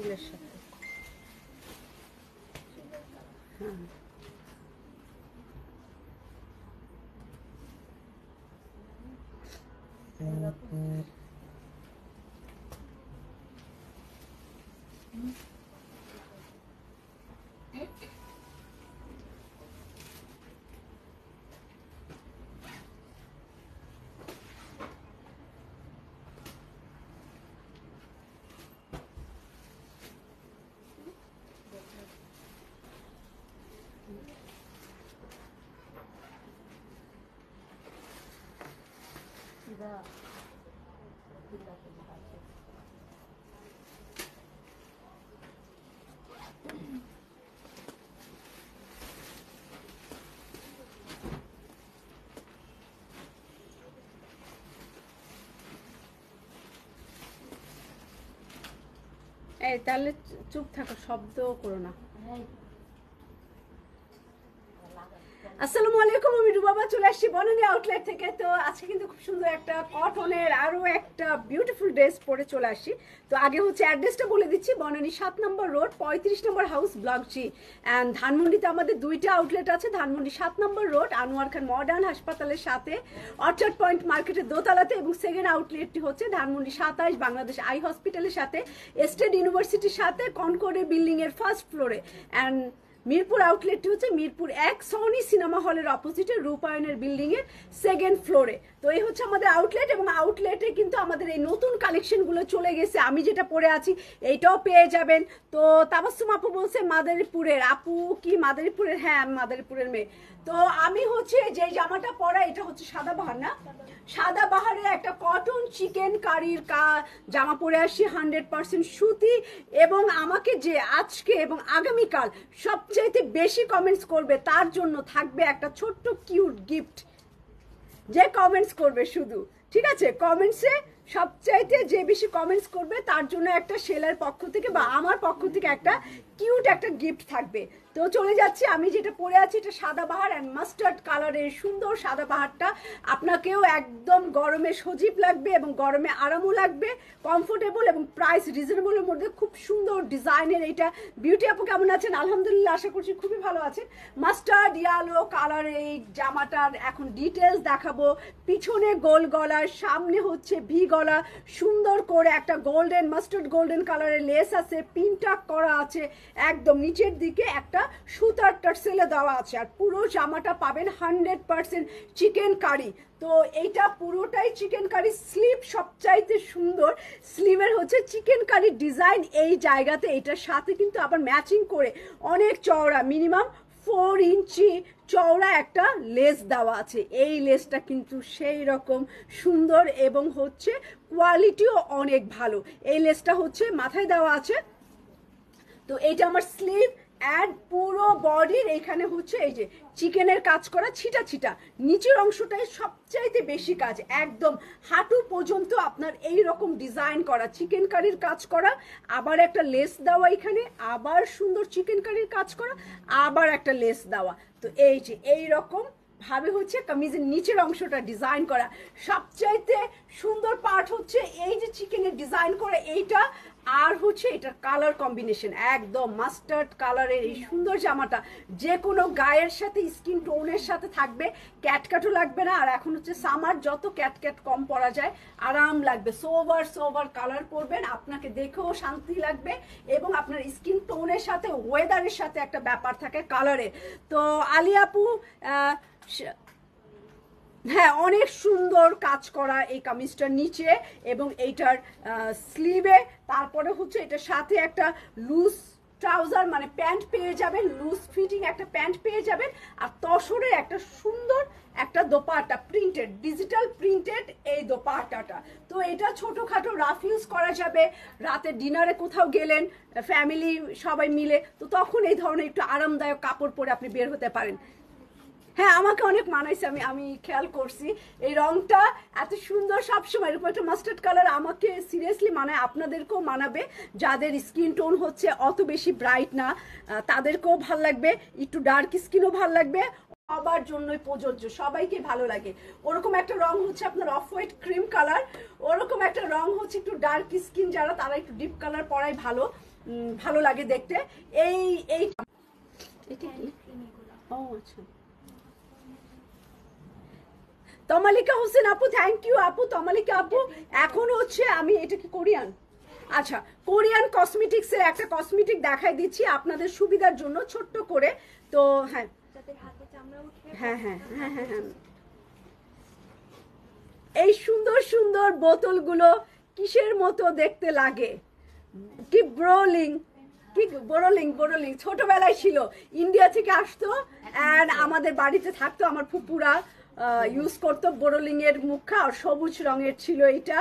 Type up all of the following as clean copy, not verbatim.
ফুলের সাথে। হ্যাঁ এই তাহলে চুপ থাকো, শব্দ করো না। আসসালামু আলাইকুম, আমি রুবাবা চলে আসছি বনানী আউটলেট থেকে। তো আজকে কিন্তু খুব সুন্দর একটা কটনের আরো একটা বিউটিফুল ড্রেস পরে চলে আসি। তো আগে হচ্ছে অ্যাড্রেসটা বলে দিচ্ছি, বনানী 7 নম্বর রোড 35 নম্বর হাউস ব্লক জি। অ্যান্ড ধানমন্ডিতে আমাদের দুইটা আউটলেট আছে। ধানমন্ডি 7 নম্বর রোড আনোয়ার খান মডার্ন হাসপাতালের সাথে অর্চার্ড পয়েন্ট মার্কেটের দোতলাতে, এবং সেকেন্ড আউটলেটটি হচ্ছে ধানমন্ডি 27 বাংলাদেশ আই হসপিটালের সাথে, স্টেট ইউনিভার্সিটির সাথে, কনকর্ডের বিল্ডিং এর ফার্স্ট ফ্লোরে। অ্যান্ড মিরপুর আউটলেটটি হচ্ছে মিরপুর 1 সনি সিনেমা হলের অপোজিটে রূপায়ণের বিল্ডিং এর সেকেন্ড ফ্লোরে। তো এই হচ্ছে আমাদের আউটলেট, এবং আউটলেটে কিন্তু আমাদের এই নতুন কালেকশনগুলো চলে গেছে। আমি যেটা পরে আছি এইটাও পেয়ে যাবেন। তো তাবাসসুম আপু বলছে মাদারীপুরের, আপু কি মাদারীপুরের? হ্যাঁ আমি মাদারীপুরের মেয়ে। তো আমি হচ্ছে যে জামাটা পরা, এটা হচ্ছে সাদাবাহার না, সাদাবাহারের একটা কটন চিকেন কারির জামা পরে আসি, 100% সুতি। এবং আমাকে যে আজকে এবং আগামীকাল সবচাইতে বেশি কমেন্টস করবে তার জন্য থাকবে একটা ছোট্ট কিউট গিফট। যে কমেন্টস করবে শুধু, ঠিক আছে, কমেন্টসে সবচাইতে যে বেশি কমেন্টস করবে তার জন্য একটা সেলার পক্ষ থেকে বা আমার পক্ষ থেকে একটা কিউট একটা গিফট থাকবে। তো চলে যাচ্ছি, আমি যেটা পরে আছি এটা সাদাবাহার অ্যান্ড মাস্টার্ড কালারের সুন্দর সাদাবাহারটা আপনাকেও একদম গরমে সজীব লাগবে এবং গরমে আরামও লাগবে, কমফোর্টেবল এবং প্রাইস রিজনেবলের মধ্যে খুব সুন্দর ডিজাইনের। এটা বিউটি আপু কেমন আছেন? আলহামদুলিল্লাহ, আশা করছি খুবই ভালো আছেন। মাস্টার্ড ইয়ালো কালার এই জামাটার এখন ডিটেলস দেখাবো। পিছনে গোল গলার, সামনে হচ্ছে ভি গলা, সুন্দর করে একটা গোল্ডেন মাস্টার্ড গোল্ডেন কালারের লেস আছে, পিনটাক করা আছে, একদম নিচের দিকে একটা সুতার টার্সেলে দেওয়া আছে। আর পুরো জামাটা পাবেন 100% চিকেন কারি। তো এইটা পুরোটাই চিকেন কারি। স্লিভ সবচাইতে সুন্দর, স্লিভের হচ্ছে চিকেন কারি ডিজাইন এই জায়গাতে। এটার সাথে কিন্তু আবার ম্যাচিং করে অনেক চওড়া, মিনিমাম 4 ইঞ্চি চওড়া একটা লেস দেওয়া আছে। এই লেসটা কিন্তু সেই রকম সুন্দর এবং হচ্ছে কোয়ালিটিও অনেক ভালো। এই লেসটা হচ্ছে মাথায় দেওয়া আছে। তো এইটা আমার স্লিভ অ্যান্ড পুরো বডির এখানে হচ্ছে এই যে চিকেনের কাজ করা ছিটা ছিটা, নিচের অংশটাই সবচাইতে বেশি কাজ, একদম হাঁটু পর্যন্ত আপনার এই রকম ডিজাইন করা চিকেন কারির কাজ করা, আবার একটা লেস দেওয়া এখানে, আবার সুন্দর চিকেন কারির কাজ করা, আবার একটা লেস দেওয়া। তো এই যে এই রকম ভাবে হচ্ছে কামিজের নিচের অংশটা ডিজাইন করা। সবচাইতে সুন্দর পার্ট হচ্ছে এই যে চিকেনের ডিজাইন করা এইটা, আর হচ্ছে এটার কালার কম্বিনেশন একদম মাস্টার্ড কালারের এই সুন্দর জামাটা যে কোনো গায়ের সাথে স্কিন টোনের সাথে থাকবে, ক্যাটক্যাটও লাগবে না। আর এখন হচ্ছে সামার, যত ক্যাটক্যাট কম পরা যায় আরাম লাগবে। সোভার সোভার কালার পরবেন, আপনাকে দেখেও শান্তি লাগবে এবং আপনার স্কিন টোনের সাথে ওয়েদারের সাথে একটা ব্যাপার থাকে কালারের। তো আলিয়াপু হ্যাঁ অনেক সুন্দর কাজ করা এই কামিজটার নিচে এবং এইটার স্লিভে। তারপরে হচ্ছে এটার সাথে একটা লুজ ট্রাউজার মানে প্যান্ট পেয়ে যাবেন, লুজ ফিটিং একটা প্যান্ট পেয়ে যাবেন। আর তসরের একটা সুন্দর একটা দোপাট্টা, প্রিন্টেড, ডিজিটাল প্রিন্টেড এই দোপাট্টাটা। তো এটা ছোটখাটো রাফ ইউজ করা যাবে, রাতে ডিনারে কোথাও গেলেন ফ্যামিলি সবাই মিলে, তো তখন এই ধরনের একটু আরামদায়ক কাপড় পরে আপনি বের হতে পারেন। হ্যাঁ আমাকে অনেক মানাইছে, আমি খেয়াল করছি এই রংটা এত সুন্দর। সবসময় এরকম একটা মাস্টার্ড কালার আমাকে সিরিয়াসলি মানায়, আপনাদেরকেও মানাবে। যাদের স্কিন টোন হচ্ছে অত বেশি ব্রাইট না তাদেরকেও ভাল লাগবে, একটু ডার্ক স্কিনও ভাল লাগবে, সবার জন্যই প্রযোজ্য, সবাইকে ভালো লাগে। ওরকম একটা রং হচ্ছে আপনার অফ হোয়াইট ক্রিম কালার, ওরকম একটা রং হচ্ছে একটু ডার্ক স্কিন যারা, তারা একটু ডিপ কালার পরাই ভালো। ভালো লাগে দেখতে। এই এই এটা কি? ও আচ্ছা, তমালিকা হোসেন আপু, থ্যাংক ইউ আপু, তমালিকা আপু। এখন হচ্ছে আমি এটা কি কোরিয়ান, আচ্ছা কোরিয়ান কসমেটিক্সের একটা কসমেটিক দেখাই দিচ্ছি আপনাদের সুবিধার জন্য ছোট্ট করে। তো হ্যাঁ হ্যাঁ হ্যাঁ হ্যাঁ হ্যাঁ হ্যাঁ, এই সুন্দর সুন্দর বোতলগুলো কিসের মতো দেখতে লাগে, কি ব্রোলিং, কি বোরোলিং, বোরোলিং ছোটবেলায় ছিল, ইন্ডিয়া থেকে আসতো অ্যান্ড আমাদের বাড়িতে থাকতো, আমার ফুপুরা ইউজ করতো বোরোলিং এর মুখা, আর সবুজ রঙের ছিল এটা,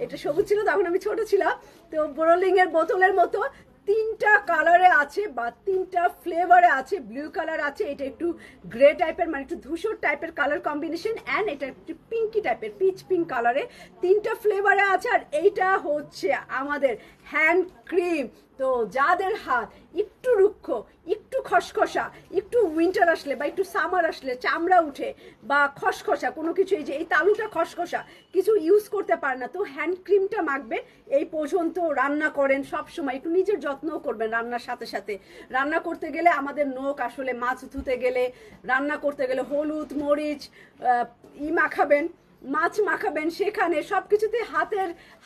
এটা সবুজ ছিল তখন আমি ছোট ছিলাম। তো বোরোলিং এর বোতলের মতো তিনটা কালারে আছে বা তিনটা ফ্লেভারে আছে, ব্লু কালার আছে, এটা একটু গ্রে টাইপের মানে একটু ধূসর টাইপের কালার কম্বিনেশন, অ্যান্ড এটা একটু পিঙ্কি টাইপের পিচ পিঙ্ক কালারে, তিনটা ফ্লেভারে আছে। আর এইটা হচ্ছে আমাদের হ্যান্ড ক্রিম। তো যাদের হাত একটু রুক্ষ, একটু খসখসা, একটু উইন্টার আসলে বা একটু সামার আসলে চামড়া উঠে বা খসখসা কোনো কিছু, এই যে এই তালুটা খসখসা কিছু ইউজ করতে পারে না, তো হ্যান্ড ক্রিমটা মাখবেন। এই পর্যন্ত রান্না করেন সব সময়, একটু নিজের যত্নও করবেন রান্নার সাথে সাথে। রান্না করতে গেলে আমাদের নখ আসলে, মাছ ধুতে গেলে, রান্না করতে গেলে হলুদ মরিচ মাখাবেন, মাছ মাখাবেন, সেখানে সব কিছুতে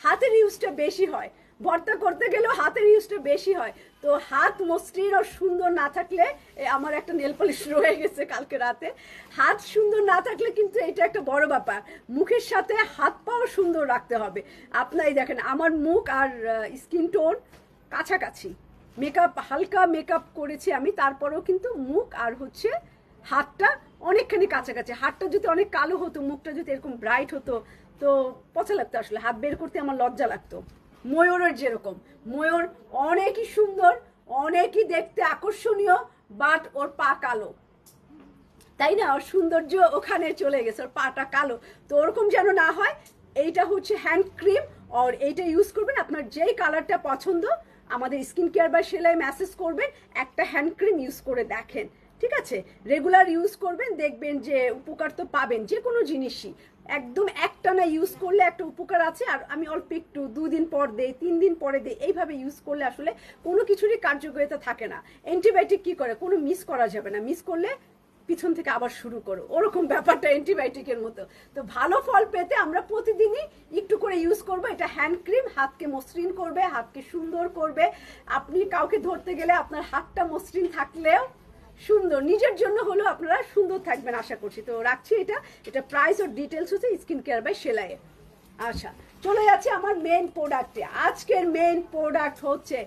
হাতের ইউজটা বেশি হয়, ভর্তা করতে গেলেও হাতের ইউজটা বেশি হয়। তো হাত মসৃণ ও সুন্দর না থাকলে, আমার একটা নেল পলিশ রয়ে গেছে কালকে রাতে, হাত সুন্দর না থাকলে কিন্তু এটা একটা বড় ব্যাপার। মুখের সাথে হাত পাও সুন্দর রাখতে হবে। আপনারাই দেখেন আমার মুখ আর স্কিন টোন কাছাকাছি, মেকআপ হালকা মেকআপ করেছি আমি, তারপরেও কিন্তু মুখ আর হচ্ছে হাতটা অনেকখানি কাছাকাছি। হাতটা যদি অনেক কালো হতো, মুখটা যদি এরকম ব্রাইট হতো, তো পচা লাগতো আসলে, হাত বের করতে আমার লজ্জা লাগতো। ময়ূরের যেরকম, ময়ূর অনেকই সুন্দর, অনেকই দেখতে আকর্ষণীয়, বাট ওর পা কালো, তাই না? ওর সৌন্দর্য ওখানে চলে গেছে, ওর পাটা কালো। তো ওরকম যেন না হয়, এইটা হচ্ছে হ্যান্ড ক্রিম, আর এইটা ইউজ করবেন আপনার যেই কালারটা পছন্দ, আমাদের স্কিন কেয়ার বা সেলাই মেসেজ করবেন, একটা হ্যান্ড ক্রিম ইউজ করে দেখেন, ঠিক আছে? রেগুলার ইউজ করবেন, দেখবেন যে উপকার তো পাবেন যে কোনো জিনিসই। একদম একটানা ইউজ করলে একটা উপকার আছে, আর আমি অল্প একটু 2 দিন পর দেই, 3 দিন পরে দেই, এইভাবে ইউজ করলে আসলে কোনো কিছুরই কার্যকারিতা থাকে না। অ্যান্টিবায়োটিক কি করে, কোনো মিস করা যাবে না, মিস করলে পিছন থেকে আবার শুরু করো, ওরকম ব্যাপারটা অ্যান্টিবায়োটিকের মতো। তো ভালো ফল পেতে আমরা প্রতিদিনই একটু করে ইউজ করব। এটা হ্যান্ড ক্রিম হাতকে মসৃণ করবে, হাতকে সুন্দর করবে। আপনি কাউকে ধরতে গেলে আপনার হাতটা মসৃণ থাকলেও সুন্দর, নিজের জন্য হলেও আপনারা সুন্দর থাকবেন আশা করছি। তো রাখছি এটা প্রাইস ও ডিটেলস হচ্ছে স্কিন কেয়ার বাই সেলাইয়ের। আচ্ছা, চলে যাচ্ছে আমার মেইন প্রোডাক্টে। আজকের মেইন প্রোডাক্ট হচ্ছে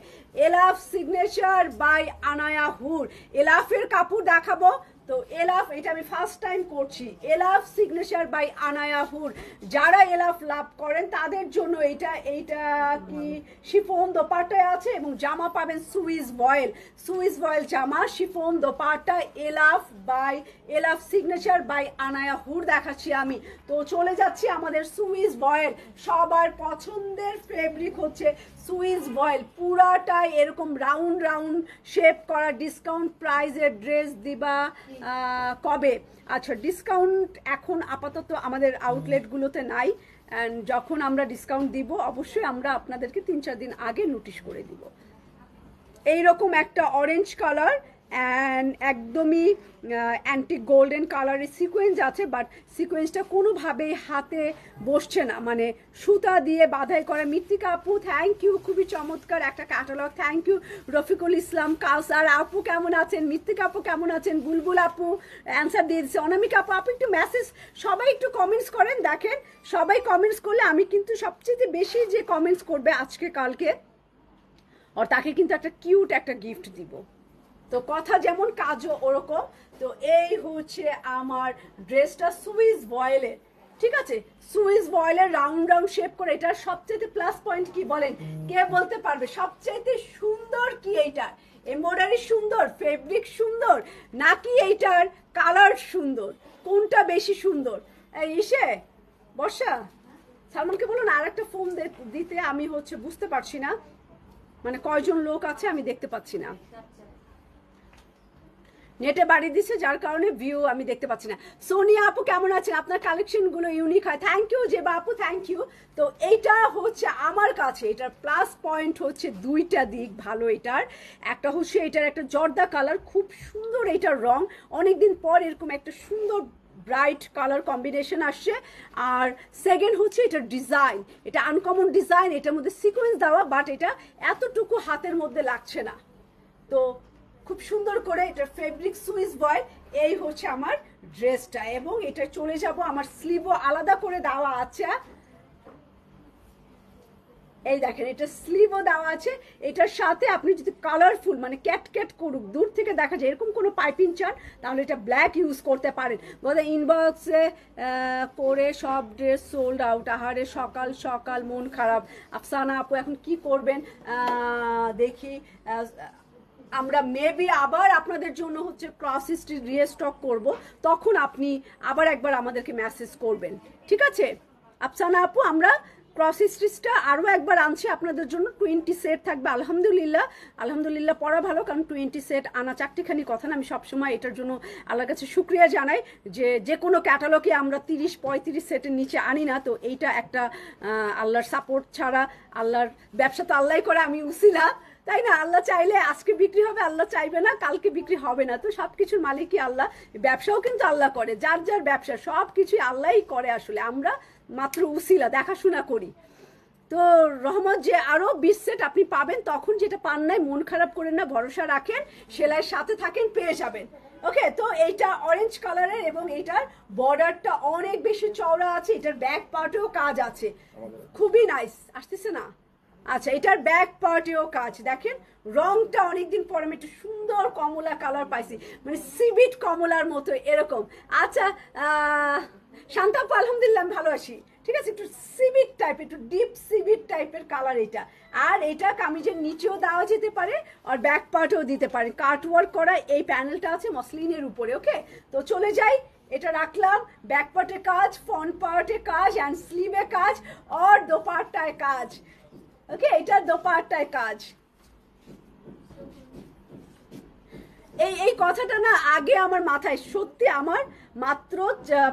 এলাফ সিগনেচার বাই আনায়া হুর। এলাফের কাপড় দেখাবো। তো এলাফ, এটা আমি ফার্স্ট টাইম করছি, এলাফ সিগনেচার বাই আনায়া হুর। যারা এলাফ লাভ করেন তাদের জন্য এইটা কি শিফন দোপাট্টায় আছে, এবং জামা পাবেন সুইস ভয়েল জামা, chiffon dupatta, Elaf signature by Anaya Hoor দেখাচ্ছি আমি। তো চলে যাচ্ছি আমাদের সুইস ভয়েল, সবার পছন্দের ফেব্রিক হচ্ছে সুইস ভয়েল, পুরাটাই এরকম রাউন্ড রাউন্ড শেপ করা। ডিসকাউন্ট প্রাইজের ড্রেস দিবা কবে? আচ্ছা, ডিসকাউন্ট এখন আপাতত আমাদের আউটলেটগুলোতে নাই, অ্যান্ড যখন আমরা ডিসকাউন্ট দিব অবশ্যই আমরা আপনাদেরকে 3-4 দিন আগে নোটিশ করে দিব। এইরকম একটা অরেঞ্জ কালার অ্যান্ড একদমই অ্যান্টি গোল্ডেন কালারের সিকোয়েন্স আছে, বাট সিকোয়েন্সটা কোনোভাবেই হাতে বসছে না, মানে সুতা দিয়ে বাঁধাই করা। মৃত্তিকা আপু থ্যাংক ইউ, খুবই চমৎকার একটা catalogue, thank you. Rafiqul Islam, কাউসার আপু কেমন আছেন, মৃত্তিকা আপু কেমন আছেন, বুলবুল আপু অ্যান্সার দিয়ে দিচ্ছে, অনামিকা আপু একটু মেসেজ, সবাই একটু কমেন্টস করেন। দেখেন সবাই কমেন্টস করলে আমি কিন্তু সবচেয়ে বেশি যে কমেন্টস করবে আজকে কালকে, আর তাকে কিন্তু একটা কিউট একটা গিফট দিব। তো কথা যেমন কাজও ওরকম। তো এই হচ্ছে আমার ড্রেসটা সুইস ভয়েলের, ঠিক আছে? সুইস ভয়েলের রাউন্ড রাউন্ড শেপ করে। এটার সবচেয়ে প্লাস পয়েন্ট কি বলেন, কে বলতে পারবে? সবচেয়ে সুন্দর কি এইটার এমব্রয়ডারি সুন্দর, ফেব্রিক সুন্দর, নাকি এইটার কালার সুন্দর? কোনটা বেশি সুন্দর? ইসে বর্ষা সালমানকে বলুন আর একটা ফোন দিতে, আমি হচ্ছে বুঝতে পারছি না, মানে কয়জন লোক আছে আমি দেখতে পাচ্ছি না। নেটে বাড়ি দিচ্ছে যার কারণে ভিউ আমি দেখতে পাচ্ছি না। সোনিয়া আপু কেমন আছেন? আপনার কালেকশনগুলো ইউনিক হয়। থ্যাংক ইউ জেবা আপু, থ্যাংক ইউ। তো এইটা হচ্ছে আমার কাছে এটার প্লাস পয়েন্ট হচ্ছে দুইটা দিক ভালো এটার। একটা হচ্ছে এটার একটা জর্দা কালার, খুব সুন্দর এটার রং, অনেকদিন পর এরকম একটা সুন্দর ব্রাইট কালার কম্বিনেশন আসছে। আর সেকেন্ড হচ্ছে এটার ডিজাইন, এটা আনকমন ডিজাইন, এটার মধ্যে সিকোয়েন্স দেওয়া, বাট এটা এতটুকু হাতের মধ্যে লাগছে না। তো খুব সুন্দর করে এটার ফেব্রিক সুইস বয়। এই হচ্ছে আমার ড্রেসটা, এবং এটা চলে যাব আমার স্লিভও আলাদা করে দেওয়া আছে। এই দেখেন এটা স্লিভও দেওয়া আছে। এটার সাথে আপনি যদি কালারফুল মানে ক্যাট ক্যাট করুক, দূর থেকে দেখা যায় এরকম কোনো পাইপিং চান, তাহলে এটা ব্ল্যাক ইউজ করতে পারেন। বোধহয় ইনবক্সে করে সব ড্রেস সোল্ড আউট। আহারে সকাল সকাল মন খারাপ। আফসানা আপু এখন কি করবেন দেখি। আমরা মেবি আবার আপনাদের জন্য হচ্ছে ক্রস স্টিচ রিস্টক করব, তখন আপনি আবার একবার আমাদেরকে মেসেজ করবেন, ঠিক আছে আফসানা আপু? আমরা ক্রস স্টিচটা আরও একবার আনছি আপনাদের জন্য। 20 সেট থাকবে আলহামদুলিল্লাহ। আলহামদুলিল্লাহ পড়া ভালো, কারণ 20 সেট আনা চারটিখানি কথা না। আমি সবসময় এটার জন্য আল্লাহর কাছে শুক্রিয়া জানাই যে কোনো ক্যাটালগে আমরা 30-35 সেটের নিচে আনি না। তো এইটা একটা আল্লাহর সাপোর্ট ছাড়া, আল্লাহর ব্যবসা তো আল্লাহই করে, আমি উসিলা, তাই না? আল্লাহ চাইলে আজকে বিক্রি হবে, আল্লাহ চাইবে না কালকে বিক্রি হবে না। তো সবকিছুর মালিকই আল্লাহ, ব্যবসাও কিন্তু আল্লাহ করে, যার যার ব্যবসা সব কিছুই আল্লাহই করে। আসলে আমরা মাত্র উসিলা, দেখাশোনা করি। তো রহমত যে আরো 20 সেট আপনি পাবেন, তখন যেটা পান নাই মন খারাপ করেন না, ভরসা রাখেন, সেলাইয়ের সাথে থাকেন, পেয়ে যাবেন। ওকে, তো এইটা অরেঞ্জ কালারের এবং এইটার বর্ডারটা অনেক বেশি চওড়া আছে। এটার ব্যাক পার্টেও কাজ আছে, খুবই নাইস। আসতেছে না? আচ্ছা, এটার ব্যাক পার্টেও কাজ দেখেন। রংটা অনেকদিন পর আমি একটু সুন্দর কমলা কালার পাইছি, মানে সিবিট কমলার মতো এরকম। আচ্ছা শান্তাপু আলহামদুলিল্লাহ আমি ভালো আছি, ঠিক আছে। একটু সিবিট টাইপ, একটু ডিপ সিবিট টাইপের কালার এটা। আর এটা কামিজের নিচেও দেওয়া যেতে পারে, আর ব্যাক পার্টেও দিতে পারে। কাট ওয়ার্ক করা এই প্যানেলটা আছে মসলিনের উপরে। ওকে, তো চলে যাই। এটা রাখলাম, ব্যাক পার্টে কাজ, ফ্রন্ট পার্টে কাজ, অ্যান্ড স্লিভে কাজ, আর দোপাট্টায় কাজ। ওকে, এটার দোপাট্টায় কাজ। এই কথাটা না আগে আমার মাথায়, সত্যি আমার মাত্র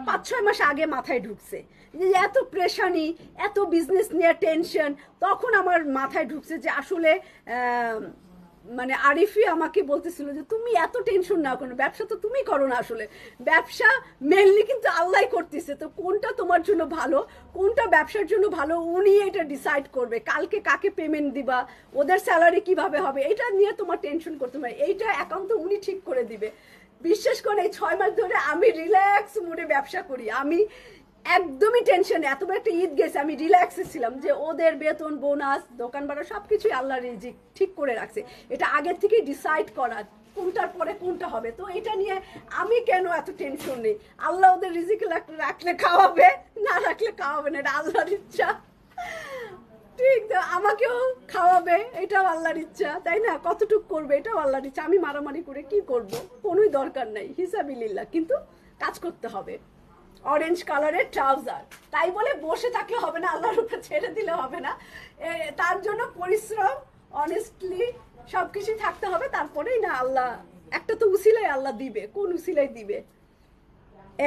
5-6 মাস আগে মাথায় ঢুকছে, যে এত প্রেশানি, এত বিজনেস নিয়ে টেনশন, তখন আমার মাথায় ঢুকছে যে আসলে মানে আরিফি আমাকে বলতেছিল যে তুমি এত টেনশন না করো, ব্যবসা তো তুমি করো না, আসলে ব্যবসা মেনলি কিন্তু আল্লাহ করতেছে। তো কোনটা তোমার জন্য ভালো, কোনটা ব্যবসার জন্য ভালো, উনি এটা ডিসাইড করবে। কালকে কাকে পেমেন্ট দিবা, ওদের স্যালারি কিভাবে হবে, এটা নিয়ে তোমার টেনশন করতে পারে, এইটা অ্যাকাউন্ট তো উনি ঠিক করে দিবে। বিশ্বাস করে এই 6 মাস ধরে আমি রিল্যাক্স মুডে ব্যবসা করি, আমি একদমই টেনশন। এত বড় একটা ঈদ গেছে, আমি রিল্যাক্সে ছিলাম যে ওদের বেতন, বোনাস, দোকান ভাড়া সবকিছুই আল্লাহ রিজিক ঠিক করে রাখছে। এটা আগের থেকেই ডিসাইড করা কোনটার পরে কোনটা হবে। তো এটা নিয়ে আমি কেন এত টেনশন নেই? আল্লাহ ওদের রিজিক রাখলে খাওয়াবে, না রাখলে খাওয়াবে না, এটা আল্লাহর ইচ্ছা। ঠিক, আমাকেও খাওয়াবে, এটাও আল্লাহর ইচ্ছা, তাই না? কতটুক করবে এটাও আল্লাহর ইচ্ছা। আমি মারামারি করে কি করব? কোনোই দরকার নাই, হিসাবিল্লাহ, কিন্তু কাজ করতে হবে। অরেঞ্জ কালারের ট্রাউজার, তাই বলে বসে থাকলে হবে না, আল্লাহর উপরে ছেড়ে দিলে হবে না। তার জন্য পরিশ্রম, অনেস্টলি সবকিছু থাকতে হবে, তারপরেই না আল্লাহ একটা তো উসিলাই আল্লাহ দিবে। কোন উসিলাই দিবে?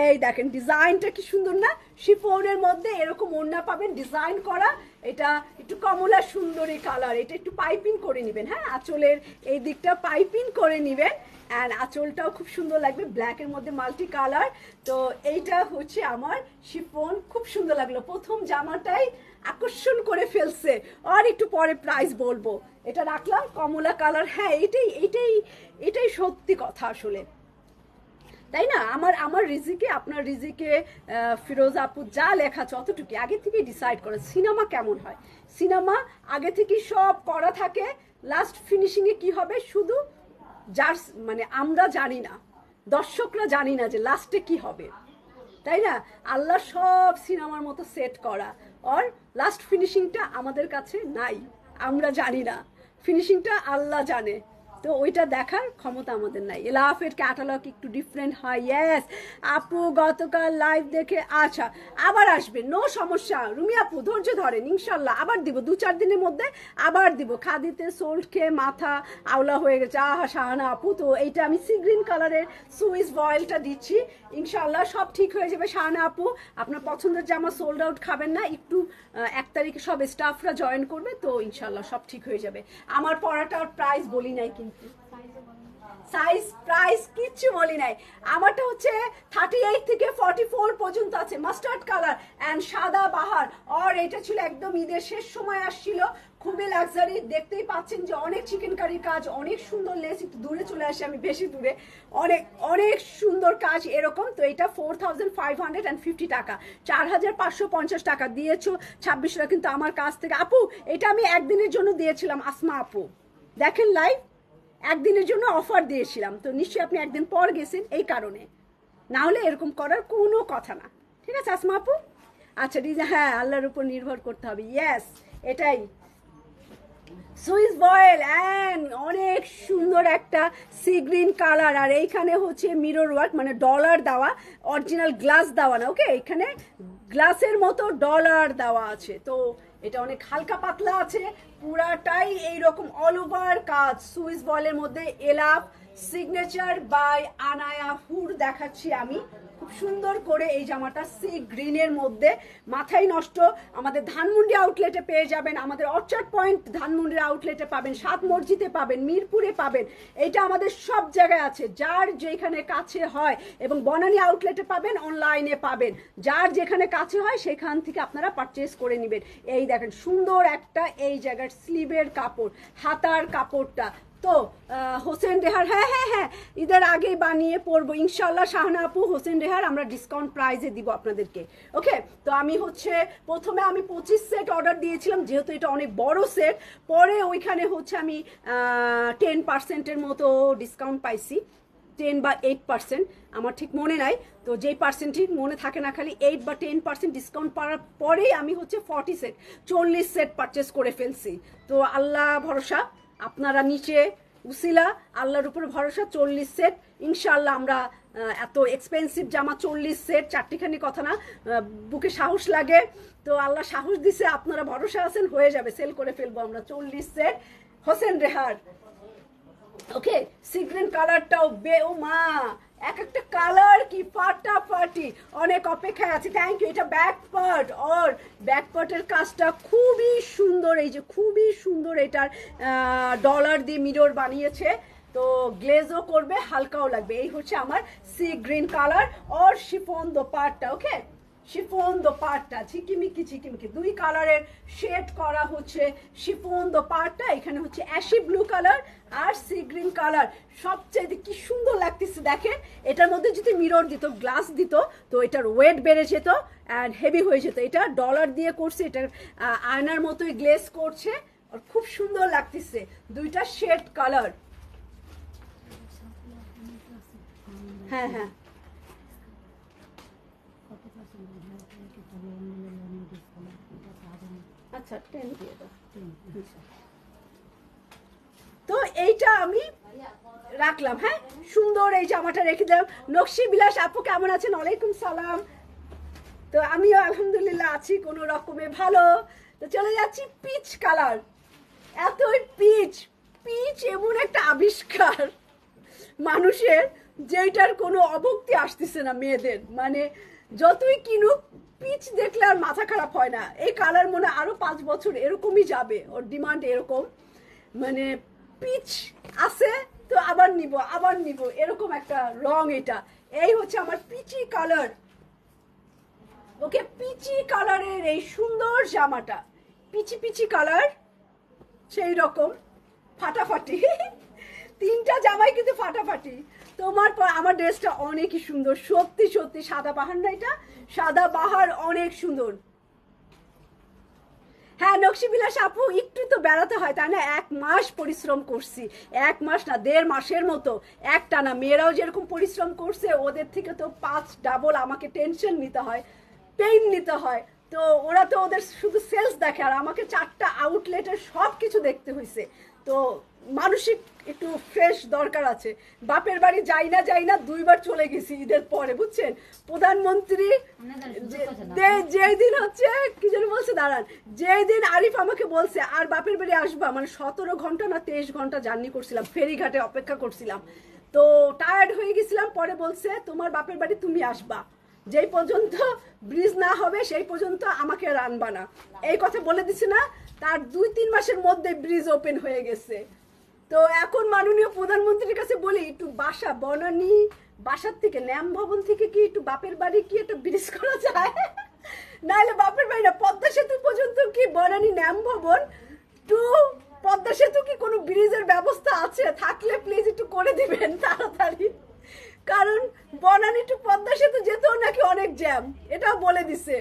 এই দেখেন ডিজাইনটা কি সুন্দর না? শিফনের মধ্যে এরকম ওড়না পাবেন ডিজাইন করা। এটা একটু কমলা সুন্দরী কালার, এটা একটু পাইপিং করে নেবেন। হ্যাঁ, আঁচলের এই দিকটা পাইপিং করে নেবেন, অ্যান্ড আঁচলটাও খুব সুন্দর লাগবে, ব্ল্যাকের মধ্যে মাল্টি কালার। তো এইটা হচ্ছে আমার শিফন, খুব সুন্দর লাগলো। প্রথম জামাটাই আকর্ষণ করে ফেলছে। আর একটু পরে প্রাইস বলবো। এটা রাখলাম কমলা কালার। হ্যাঁ, এটাই সত্যি কথা আসলে, তাই না? আমার রিজিকে, আপনার রিজিকে ফিরোজ আপু যা লেখা আছে অতটুকু আগে থেকে ডিসাইড করে। সিনেমা কেমন হয়, সিনেমা আগে থেকে সব করা থাকে, লাস্ট ফিনিশিংয়ে কি হবে শুধু যার মানে আমরা জানি না, দর্শকরা জানি না যে লাস্টে কি হবে, তাই না? আল্লাহ সব সিনেমার মতো সেট করা, আর লাস্ট ফিনিশিংটা আমাদের কাছে নাই, আমরা জানি না, ফিনিশিংটা আল্লাহ জানে। তো ওইটা দেখার ক্ষমতা আমাদের নাই। এলাফের ক্যাটালগ একটু ডিফারেন্ট হয়। ইয়েস আপু গতকাল লাইভ দেখে আচ্ছা আবার আসবে, নো সমস্যা রুমি আপু, ধৈর্য ধরেন, ইনশাল্লাহ আবার দিব 2-4 দিনের মধ্যে আবার দিব। খাদিতে সোল্ড খেয়ে মাথা আওলা হয়ে গেছে। আহা শাহানা আপু, তো এইটা আমি সি গ্রিন কালারের সুইস ভয়েলটা দিচ্ছি, ইনশাল্লাহ সব ঠিক হয়ে যাবে। শাহানা আপু আপনার পছন্দের জামা সোল্ড আউট খাবেন না, একটু 1 তারিখে সব স্টাফরা জয়েন করবে, তো ইনশাল্লাহ সব ঠিক হয়ে যাবে। আমার পড়াটার প্রাইস বলি নাই কিন্তু, সাইজ প্রাইস কিচ্ছু বলি নাই। আমারটা হচ্ছে 38 থেকে 44 পর্যন্ত আছে, মাস্টার্ড কালার অ্যান্ড সাদা বাহার। আর এটা ছিল একদম ঈদের শেষ সময় আসছিল, খুবই লাক্সারি, দেখতেই পাচ্ছেন যে অনেক চিকেন কারির কাজ, অনেক সুন্দর লেস। একটু দূরে চলে আসে, আমি বেশি দূরে, অনেক অনেক সুন্দর কাজ এরকম। তো এটা 4550 টাকা, 4550 টাকা দিয়েছো 26টা কিন্তু আমার কাছ থেকে। আপু এটা আমি একদিনের জন্য দিয়েছিলাম, আসমা আপু দেখেন লাইভ, একদিনের জন্য অফার দিয়েছিলাম, তো নিশ্চয়ই আপনি একদিন পর গেছেন এই কারণে, না হলে এরকম করার কোনো কথা না। ঠিক আছে আসমা আপু? আচ্ছা হ্যাঁ আল্লাহর উপর নির্ভর করতে হবে। ইয়েস এটাই সুইস ভয়েল অ্যান্ড অনেক সুন্দর একটা সি গ্রিন কালার। আর এইখানে হচ্ছে মিরর ওয়ার্ক, মানে ডলার দেওয়া, অরিজিনাল গ্লাস দেওয়া না, ওকে এখানে গ্লাসের মতো ডলার দেওয়া আছে। তো এটা অনেক হালকা পাতলা আছে, পুরাটাই এইরকম অল ওভার কাজ সুইস ভয়েলের মধ্যে। এলাফ সিগনেচার বাই আনায়া হুর দেখাচ্ছি আমি, খুব সুন্দর করে এই জামাটা সি গ্রিনের মধ্যে, মাথায় নষ্ট। আমাদের ধানমন্ডি আউটলেটে পেয়ে যাবেন, আমাদের অর্চার্ড পয়েন্ট ধানমন্ডির আউটলেটে পাবেন, 7 মসজিদে পাবেন, মিরপুরে পাবেন, এটা আমাদের সব জায়গায় আছে, যার যেখানে কাছে হয়। এবং বনানী আউটলেটে পাবেন, অনলাইনে পাবেন, যার যেখানে কাছে হয় সেখান থেকে আপনারা পারচেস করে নেবেন। এই দেখেন সুন্দর একটা এই জায়গার স্লিভের কাপড়, হাতার কাপড়টা। তো হোসেন রেহার, হ্যাঁ হ্যাঁ হ্যাঁ ঈদের আগেই বানিয়ে পরবো ইনশাল্লাহ। শাহানা আপু হোসেন রেহার আমরা ডিসকাউন্ট প্রাইজে দিব আপনাদেরকে, ওকে। তো আমি হচ্ছে প্রথমে আমি 25 সেট অর্ডার দিয়েছিলাম, যেহেতু এটা অনেক বড় সেট, পরে ওইখানে হচ্ছে আমি 10%-এর মতো ডিসকাউন্ট পাইছি, 10 বা 8%, আমার ঠিক মনে নাই। তো যেই পার্সেন্টই মনে থাকে না, খালি 8 বা 10% ডিসকাউন্ট পাওয়ার পরেই আমি হচ্ছে 40 সেট পারচেস করে ফেলছি। তো আল্লাহ ভরসা, আপনারা নিচে উসিলা, আল্লাহর উপর ভরসা, 40 সেট ইনশাল্লাহ। আমরা এত এক্সপেন্সিভ জামা 40 সেট, চারটিখানি কথা না, বুকে সাহস লাগে। তো আল্লাহ সাহস দিছে, আপনারা ভরসা আছেন, হয়ে যাবে, সেল করে ফেলবো আমরা 40 সেট হোসেন রেহার, ওকে। সি গ্রিন কালারটাও ও মা, এক একটা কালার কি ফাটাফাটি, অনেক অপেক্ষায় আছে। Thank you. এটা ব্যাক পার্ট, ওর ব্যাক পার্টের কাজটা খুবই সুন্দর, এই যে খুবই সুন্দর, এটার ডলার দিয়ে মিরর বানিয়েছে, তো গ্লেজও করবে, হালকাও লাগবে। এই হচ্ছে আমার সি গ্রিন কালার ওর শিফন দোপাট্টা, ওকে। শিফন দোপাট্টা ঝিকিমিকি ঝিকিমিকি 2 কালারের শেড করা হচ্ছে শিফন দোপাট্টা। এখানে হচ্ছে অ্যাশি ব্লু কালার আর সি গ্রিন কালার, সবচেয়ে কি সুন্দর লাগতেছে দেখেন। এটার মধ্যে যদি মিরর দিত, গ্লাস দিত, তো এটার ওয়েট বেড়ে যেত অ্যান্ড হেভি হয়ে যেত। এটা ডলার দিয়ে করছে, এটার আয়নার মতোই গ্লেজ করছে, আর খুব সুন্দর লাগতেছে, 2টা শেড কালার। হ্যাঁ হ্যাঁ আচ্ছা 10 দিয়ে দাও। তো এইটা আমি রাখলাম, হ্যাঁ সুন্দর এই জামাটা রেখে দিলাম। নকশি বিলাস আপু কেমন আছেন? ওয়ালাইকুম সালাম। তো আমিও আলহামদুলিল্লাহ আছি কোনো রকমে ভালো। তো চলে যাচ্ছি পিচ কালার, এতই পিচ, পিচ এমন একটা আবিষ্কার মানুষের, যেটার কোনো অভক্তি আসতেছে না মেয়েদের, মানে যতই কিনুক পিচ দেখলে আর মাথা খারাপ হয় না। এই কালার মনে আরো 5 বছর এরকমই যাবে, ওর ডিমান্ড এরকম, মানে পিচ আছে তো আবার নিব এরকম একটা রং। এটা এই হচ্ছে আমার পিচি কালার, ওকে। পিচি কালারের এই সুন্দর জামাটা, পিচি পিচি কালার, সেই রকম ফাটাফাটি 3টা জামাই কিন্তু ফাটাফাটি। তোমার পর আমার ড্রেসটা অনেকই সুন্দর, সত্যি সত্যি। সাদা বাহার না, এটা সাদা বাহার অনেক সুন্দর। হ্যাঁ নকশি বিলাস আপু, একটু তো বেড়াতে হয় তাই না, 1 মাস পরিশ্রম করছি, 1 মাস না 1.5 মাসের মতো একটানা। মেয়েরাও যেরকম পরিশ্রম করছে, ওদের থেকে তো 5 ডাবল আমাকে টেনশন নিতে হয়, পেইন নিতে হয়। তো ওরা তো ওদের শুধু সেলস দেখে, আর আমাকে 4টা আউটলেটের সব কিছু দেখতে হয়েছে। তো মানসিক একটু ফ্রেশ দরকার আছে। বাপের বাড়ি যাই না 2বার চলে গেছি ঈদের পরে, বুঝছেন। প্রধানমন্ত্রী যেই দিন হচ্ছে কি যেন বলছে, দাঁড়ান, যেই দিন আরিফ আমাকে বলছে আর বাপের বাড়ি আসবা, মানে 17 ঘন্টা না 23 ঘন্টা জার্নি করছিলাম, ফেরিঘাটে অপেক্ষা করছিলাম, তো টায়ার্ড হয়ে গেছিলাম। পরে বলছে তোমার বাপের বাড়ি তুমি আসবা, যেই পর্যন্ত ব্রিজ না হবে সেই পর্যন্ত আমাকে আর আনবা না, এই কথা বলে দিছে না। তার 2-3 মাসের মধ্যে ব্রিজ ওপেন হয়ে গেছে। তো এখন মাননীয় প্রধানমন্ত্রীর কাছে বলি একটু বাসা বনানী, বাসার থেকে ন্যাম ভবন থেকে কি একটু বাপের বাড়ি কি একটা ব্রিজ করা যায়, নাহলে বাপের বাড়ি না, পদ্মা সেতু পর্যন্ত কি বনানী ন্যাম ভবন টু পদ্মা সেতু কি কোনো ব্রিজের ব্যবস্থা আছে? থাকলে প্লিজ একটু করে দিবেন তাড়াতাড়ি, কারণ বনানী টু পদ্মা সেতু যেতেও নাকি অনেক জ্যাম, এটাও বলে দিছে।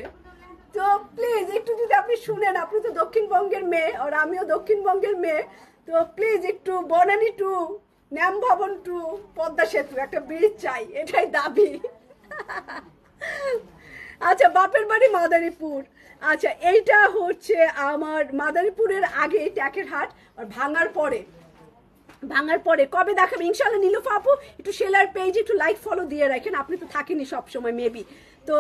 তো প্লিজ একটু যদি আপনি শুনেন, আপনি তো দক্ষিণবঙ্গের মেয়ে আর আমিও দক্ষিণবঙ্গের মেয়ে, তো প্লিজ একটু বনানী টু ন্যাম ভবন টু পদ্মা সেতু একটা ব্রিজ চাই, এটাই দাবি। আচ্ছা, বাপের বাড়ি মাদারীপুর। আচ্ছা, এইটা হচ্ছে আমার মাদারীপুরের আগে ট্যাকের হাট, আর ভাঙার পরে কবে দেখাবে ইনশাল্লাহ। নীলুফা আপু একটু শেয়ার পেজ একটু লাইক ফলো দিয়ে রাখেন, আপনি তো থাকেনি সব সময় মেবি, তো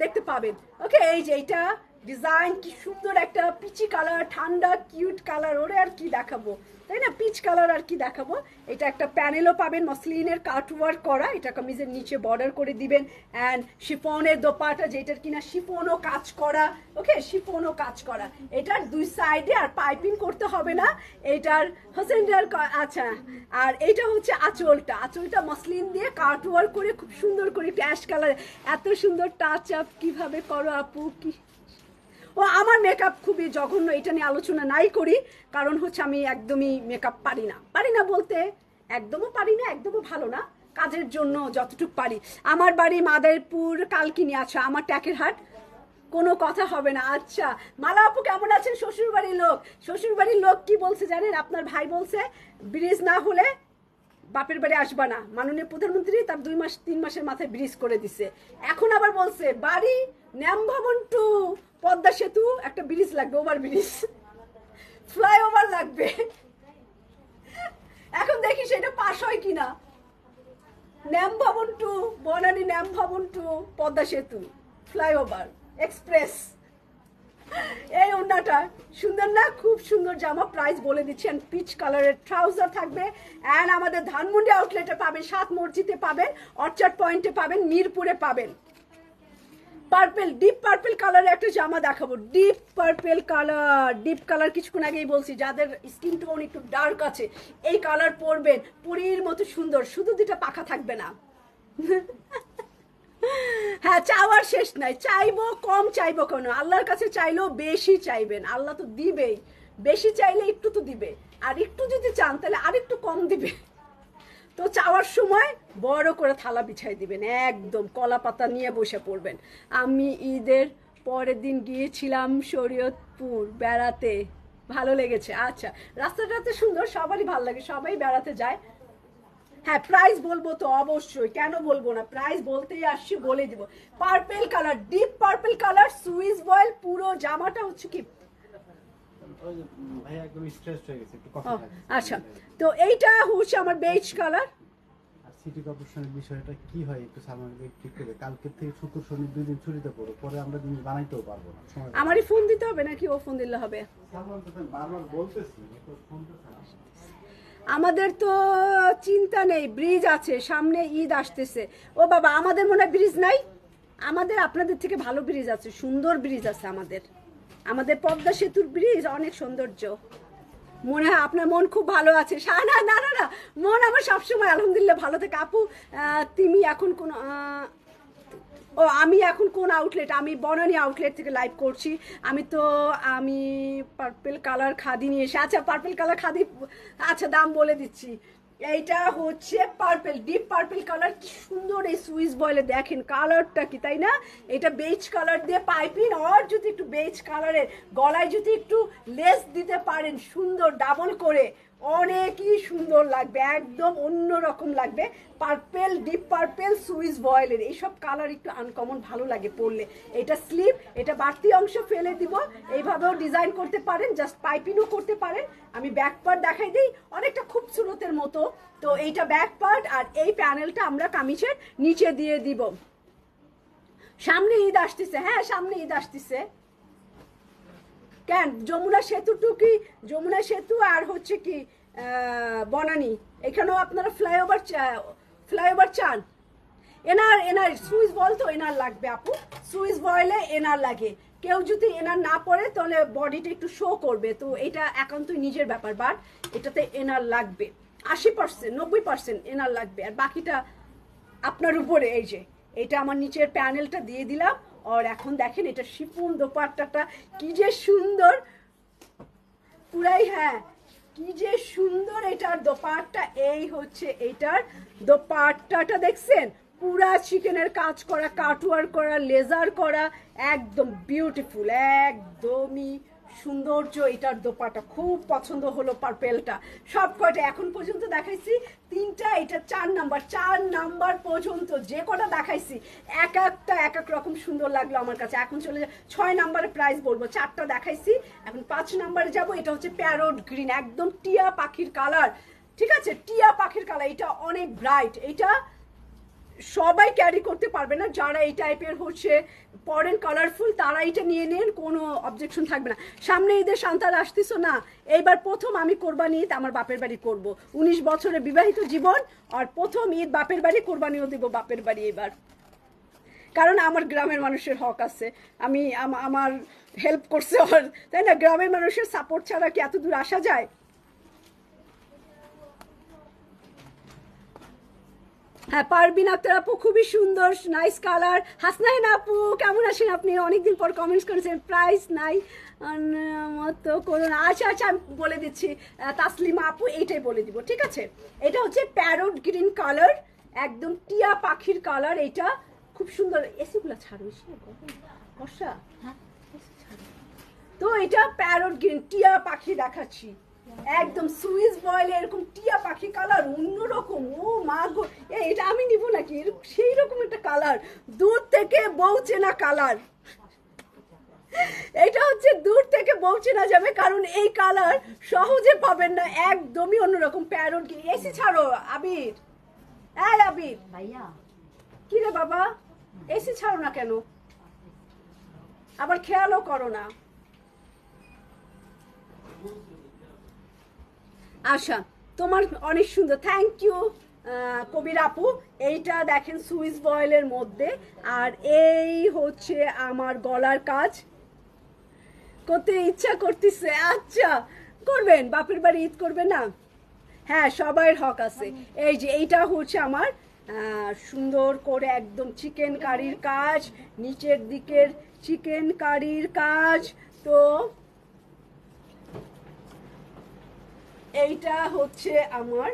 দেখতে পাবেন। ওকে, এই যে এইটা ডিজাইন কি সুন্দর, একটা পিচি কালার, ঠান্ডা কিউট কালার, ওরে আর কি দেখাবো, তাই না, পিচ কালার আর কি দেখাবো। এটা একটা প্যানেলও পাবেন মসলিনের কাটওয়ার্ক করা, এটা কামিজের নিচে বর্ডার করে দিবেন, অ্যান্ড শিফনের দোপাটা যেটার কিনা শিফনও কাজ করা, ওকে, শিফনও কাজ করা, এটার 2 সাইডে আর পাইপিং করতে হবে না, এটার হোসেন্ডার। আচ্ছা, আর এইটা হচ্ছে আঁচলটা মসলিন দিয়ে কাটওয়ার্ক করে খুব সুন্দর করে ক্যাশ কালার, এত সুন্দর টাচ আপ কিভাবে করো আপু, কি ও আমার মেকআপ খুবই জঘন্য, এটা নিয়ে আলোচনা নাই করি, কারণ হচ্ছে আমি একদমই মেকআপ পারি না বলতে একদমও পারি না, একদমও ভালো না, কাজের জন্য যতটুকু পারি। আমার বাড়ি মাদারীপুর কালকিনি, আচ্ছা আমার ট্যাকের হাট, কোনো কথা হবে না। আচ্ছা, মালা আপু কেমন আছেন? শ্বশুর বাড়ির লোক কি বলছে জানেন? আপনার ভাই বলছে ব্রিজ না হলে বাপের বাড়ি আসবা না, মাননীয় প্রধানমন্ত্রী তার 2-3 মাসের মাথায় ব্রিজ করে দিছে। এখন আবার বলছে বাড়ি ন্যাম ভবন টু পদ্মা সেতু একটা ব্রিজ লাগবে, ওভার ব্রিজ, ফ্লাইওভার লাগবে। এখন দেখি সেটা পাস হয় কিনা। ন্যাম ভবন টু বনানী, ন্যাম ভবন টু পদ্মা সেতু ফ্লাইওভার এক্সপ্রেস। এই ওড়নাটা সুন্দর না? খুব সুন্দর জামা, প্রাইস বলে দিচ্ছেন। পিচ কালারের ট্রাউজার থাকবে, অ্যান্ড আমাদের ধানমন্ডি আউটলেটে পাবেন, 7 মসজিদে পাবেন, অর্চার্ড পয়েন্টে পাবেন, মিরপুরে পাবেন। পার্পেল, ডিপ পার্পেল কালারের একটা জামা দেখাবো, ডিপ কালার কিছুক্ষণ আগেই বলছি, যাদের স্কিন টোন একটু ডার্ক আছে এই কালার পরবেন, পরীর মতো সুন্দর, শুধু 2টা পাখা থাকবে না। হ্যাঁ, চাওয়ার শেষ নাই, চাইবো কম চাইবো কেন, আল্লাহর কাছে চাইলেও বেশি চাইবেন, আল্লাহ তো দিবেই, বেশি চাইলে একটু তো দিবে, আর একটু যদি চান তাহলে আর একটু কম দিবে। তো চাওয়ার সময় বড় করে থালা বিছাই দিবেন, একদম কলা পাতা নিয়ে বসে পড়বেন। আমি ঈদের পরের দিন গিয়েছিলাম শরীয়তপুর বেড়াতে, ভালো লেগেছে। আচ্ছা, রাস্তাটাতে সুন্দর, সবারই ভালো লাগে, সবাই বেড়াতে যায়। হ্যাঁ, প্রাইস বলবো তো অবশ্যই, কেন বলবো না, প্রাইস বলতেই আসছি, বলে দিব। Purple colour, deep purple colour, Swiss boil, পুরো জামাটা হচ্ছে কি, আচ্ছা, তো এইটা হচ্ছে আমার বেজ কালার। সিটি কর্পোরেশনের বিষয়টা কি হয় একটু সামনে ঠিক করে, কালকে থেকে শুক্র শনি 2 দিন ছুটিতে পড়ো, পরে আমরা জিনিস বানাইতেও পারবো না। আমারই ফোন দিতে হবে নাকি ও ফোন দিলে হবে? বারবার বলতেছি আমাদের তো চিন্তা নেই, ব্রিজ আছে, সামনে ঈদ আসতেছে। ও বাবা, আমাদের মনে হয় ব্রিজ নাই, আমাদের আপনাদের থেকে ভালো ব্রিজ আছে, সুন্দর ব্রিজ আছে আমাদের পদ্মা সেতুর ব্রিজ অনেক সৌন্দর্য। মনে হয় আপনার মন খুব ভালো আছে। না না না না, মন আমার সবসময় আলহামদুলিল্লাহ ভালো থাকে। আপু তুমি এখন কোন আমি এখন কোন আউটলেট? আমি বনানী আউটলেট থেকে লাইভ করছি। আমি পার্পেল কালার খাদি নিয়ে এসে, আচ্ছা পার্পেল কালার খাদি, আচ্ছা দাম বলে দিচ্ছি। এইটা হচ্ছে পার্পেল, ডিপ পার্পেল কালার, কি সুন্দর এই সুইস বয়েলে, দেখেন কালারটা কি, তাই না? এটা বেজ কালার দিয়ে পাইপিং, আর যদি একটু বেজ কালারের গলায় যদি একটু লেস দিতে পারেন সুন্দর ডাবল করে, অনেকই সুন্দর লাগবে, একদম অন্যরকম লাগবে। পার্পেল, ডিপ পার্পেল, সুইস ভয়েলের এইসব কালার একটু আনকমন ভালো লাগে পরলে। এটা স্লিভ, এটা বাড়তি অংশ ফেলে দিব, এইভাবেও ডিজাইন করতে পারেন, জাস্ট পাইপিংও করতে পারেন। আমি ব্যাক পার্ট দেখাই দিই, অনেকটা খুবসুরতের মতো। তো এইটা ব্যাক পার্ট, আর এই প্যানেলটা আমরা কামিজের নিচে দিয়ে দিব। সামনে ঈদ আসতেছে, হ্যাঁ সামনে ঈদ আসতেছে। কেন যমুনা সেতুটু কি, যমুনা সেতু আর হচ্ছে কি বনানী, এখানেও আপনারা ফ্লাইওভার চান? এনার সুইচ বল তো এনার লাগবে আপু, সুইচ বয়েলে এনার লাগে। কেউ যদি এনার না পড়ে তাহলে বডিটা একটু শো করবে, তো এটা একান্তই নিজের ব্যাপার। বাট এটাতে এনার লাগবে 80%, 90% এনার লাগবে, আর বাকিটা আপনার উপরে। এই যে এটা আমার নিচের প্যানেলটা দিয়ে দিলাম। আর এখন দেখেন এটা শিফন দোপাট্টাটা কি যে সুন্দর, পুরাই, হ্যাঁ কি যে সুন্দর এটার দোপাট্টা। এই হচ্ছে এটার দোপাট্টাটা, দেখছেন পুরা চিকেনের কাজ করা, কাটওয়ার করা, লেজার করা, একদম বিউটিফুল, একদমই সৌন্দর্য। এটার দোপাট্টা খুব পছন্দ হলো পার্পেলটা। সব কয়টা এখন পর্যন্ত দেখাইছি তিনটা, এটা 4 নাম্বার পর্যন্ত যে কটা দেখাইছি এক এক রকম সুন্দর লাগলো আমার কাছে। এখন চলে যায় 6 নাম্বারে প্রাইস বলবো, 4টা দেখাইছি, এখন 5 নাম্বারে যাব। এটা হচ্ছে প্যারট গ্রিন, একদম টিয়া পাখির কালার, ঠিক আছে, টিয়া পাখির কালার। এটা অনেক ব্রাইট, এটা সবাই ক্যারি করতে পারবে না, যারা এই টাইপের হচ্ছে পরেন কালারফুল তারা এটা নিয়ে নেন, কোনো অবজেকশন থাকবে না। সামনে ঈদের সান্তার আসতেছো না, এইবার প্রথম আমি কোরবানি ঈদ আমার বাপের বাড়ি করব। 19 বছরের বিবাহিত জীবন, আর প্রথম ঈদ বাপের বাড়ি, কোরবানিও দিব বাপের বাড়ি এবার। কারণ আমার গ্রামের মানুষের হক আছে, আমি আমার হেল্প করছে আর, তাই না? গ্রামের মানুষের সাপোর্ট ছাড়া কি এত দূর আসা যায়? হ্যাঁ পারবিন আক্তার আপু খুবই সুন্দর, নাইস কালার। হাসনাইন আপু কেমন আছেন আপনি? অনেকদিন পর কমেন্টস করেছেন। প্রাইস নাই মতো করুন। আচ্ছা আচ্ছা আমি বলে দিচ্ছি, তাসলিমা আপু এইটাই বলে দিব, ঠিক আছে। এটা হচ্ছে প্যারট গ্রিন কালার, একদম টিয়া পাখির কালার। এটা খুব সুন্দর। এসিগুলো ছাড়ো, বর্ষা, হ্যাঁ তো এটা প্যারট গ্রিন টিয়া পাখি দেখাচ্ছি, একদম সুইস বয়েল এরকম টিয়া পাখি কালার, অন্যরকম। ও মা গো, এটা আমি নিব নাকি? সেই রকম একটা কালার, দূর থেকে বউ চেনা কালার। এটা হচ্ছে দূর থেকে বউ চেনা যাবে, কারণ এই কালার সহজে পাবেন না, একদমই অন্যরকম। Parrot green. এসি ছাড়ো আবির, এই আবির ভাইয়া, কি রে বাবা, এসি ছাড়ো না কেন? আবার খেয়ালও করো না। আশা তোমার অনেক সুন্দর, থ্যাংক ইউ কবির আপু। এইটা দেখেন সুইস বয়েলের মধ্যে, আর এই হচ্ছে আমার গলার কাজ করতে ইচ্ছা করতেছে। আচ্ছা করবেন, বাপের বাড়ি ঈদ করবে না? হ্যাঁ সবাইয়ের হক আছে। এই যে এইটা হচ্ছে আমার সুন্দর করে একদম চিকেন কারির কাজ, নিচের দিকের চিকেন কারির কাজ। তো এইটা হচ্ছে আমার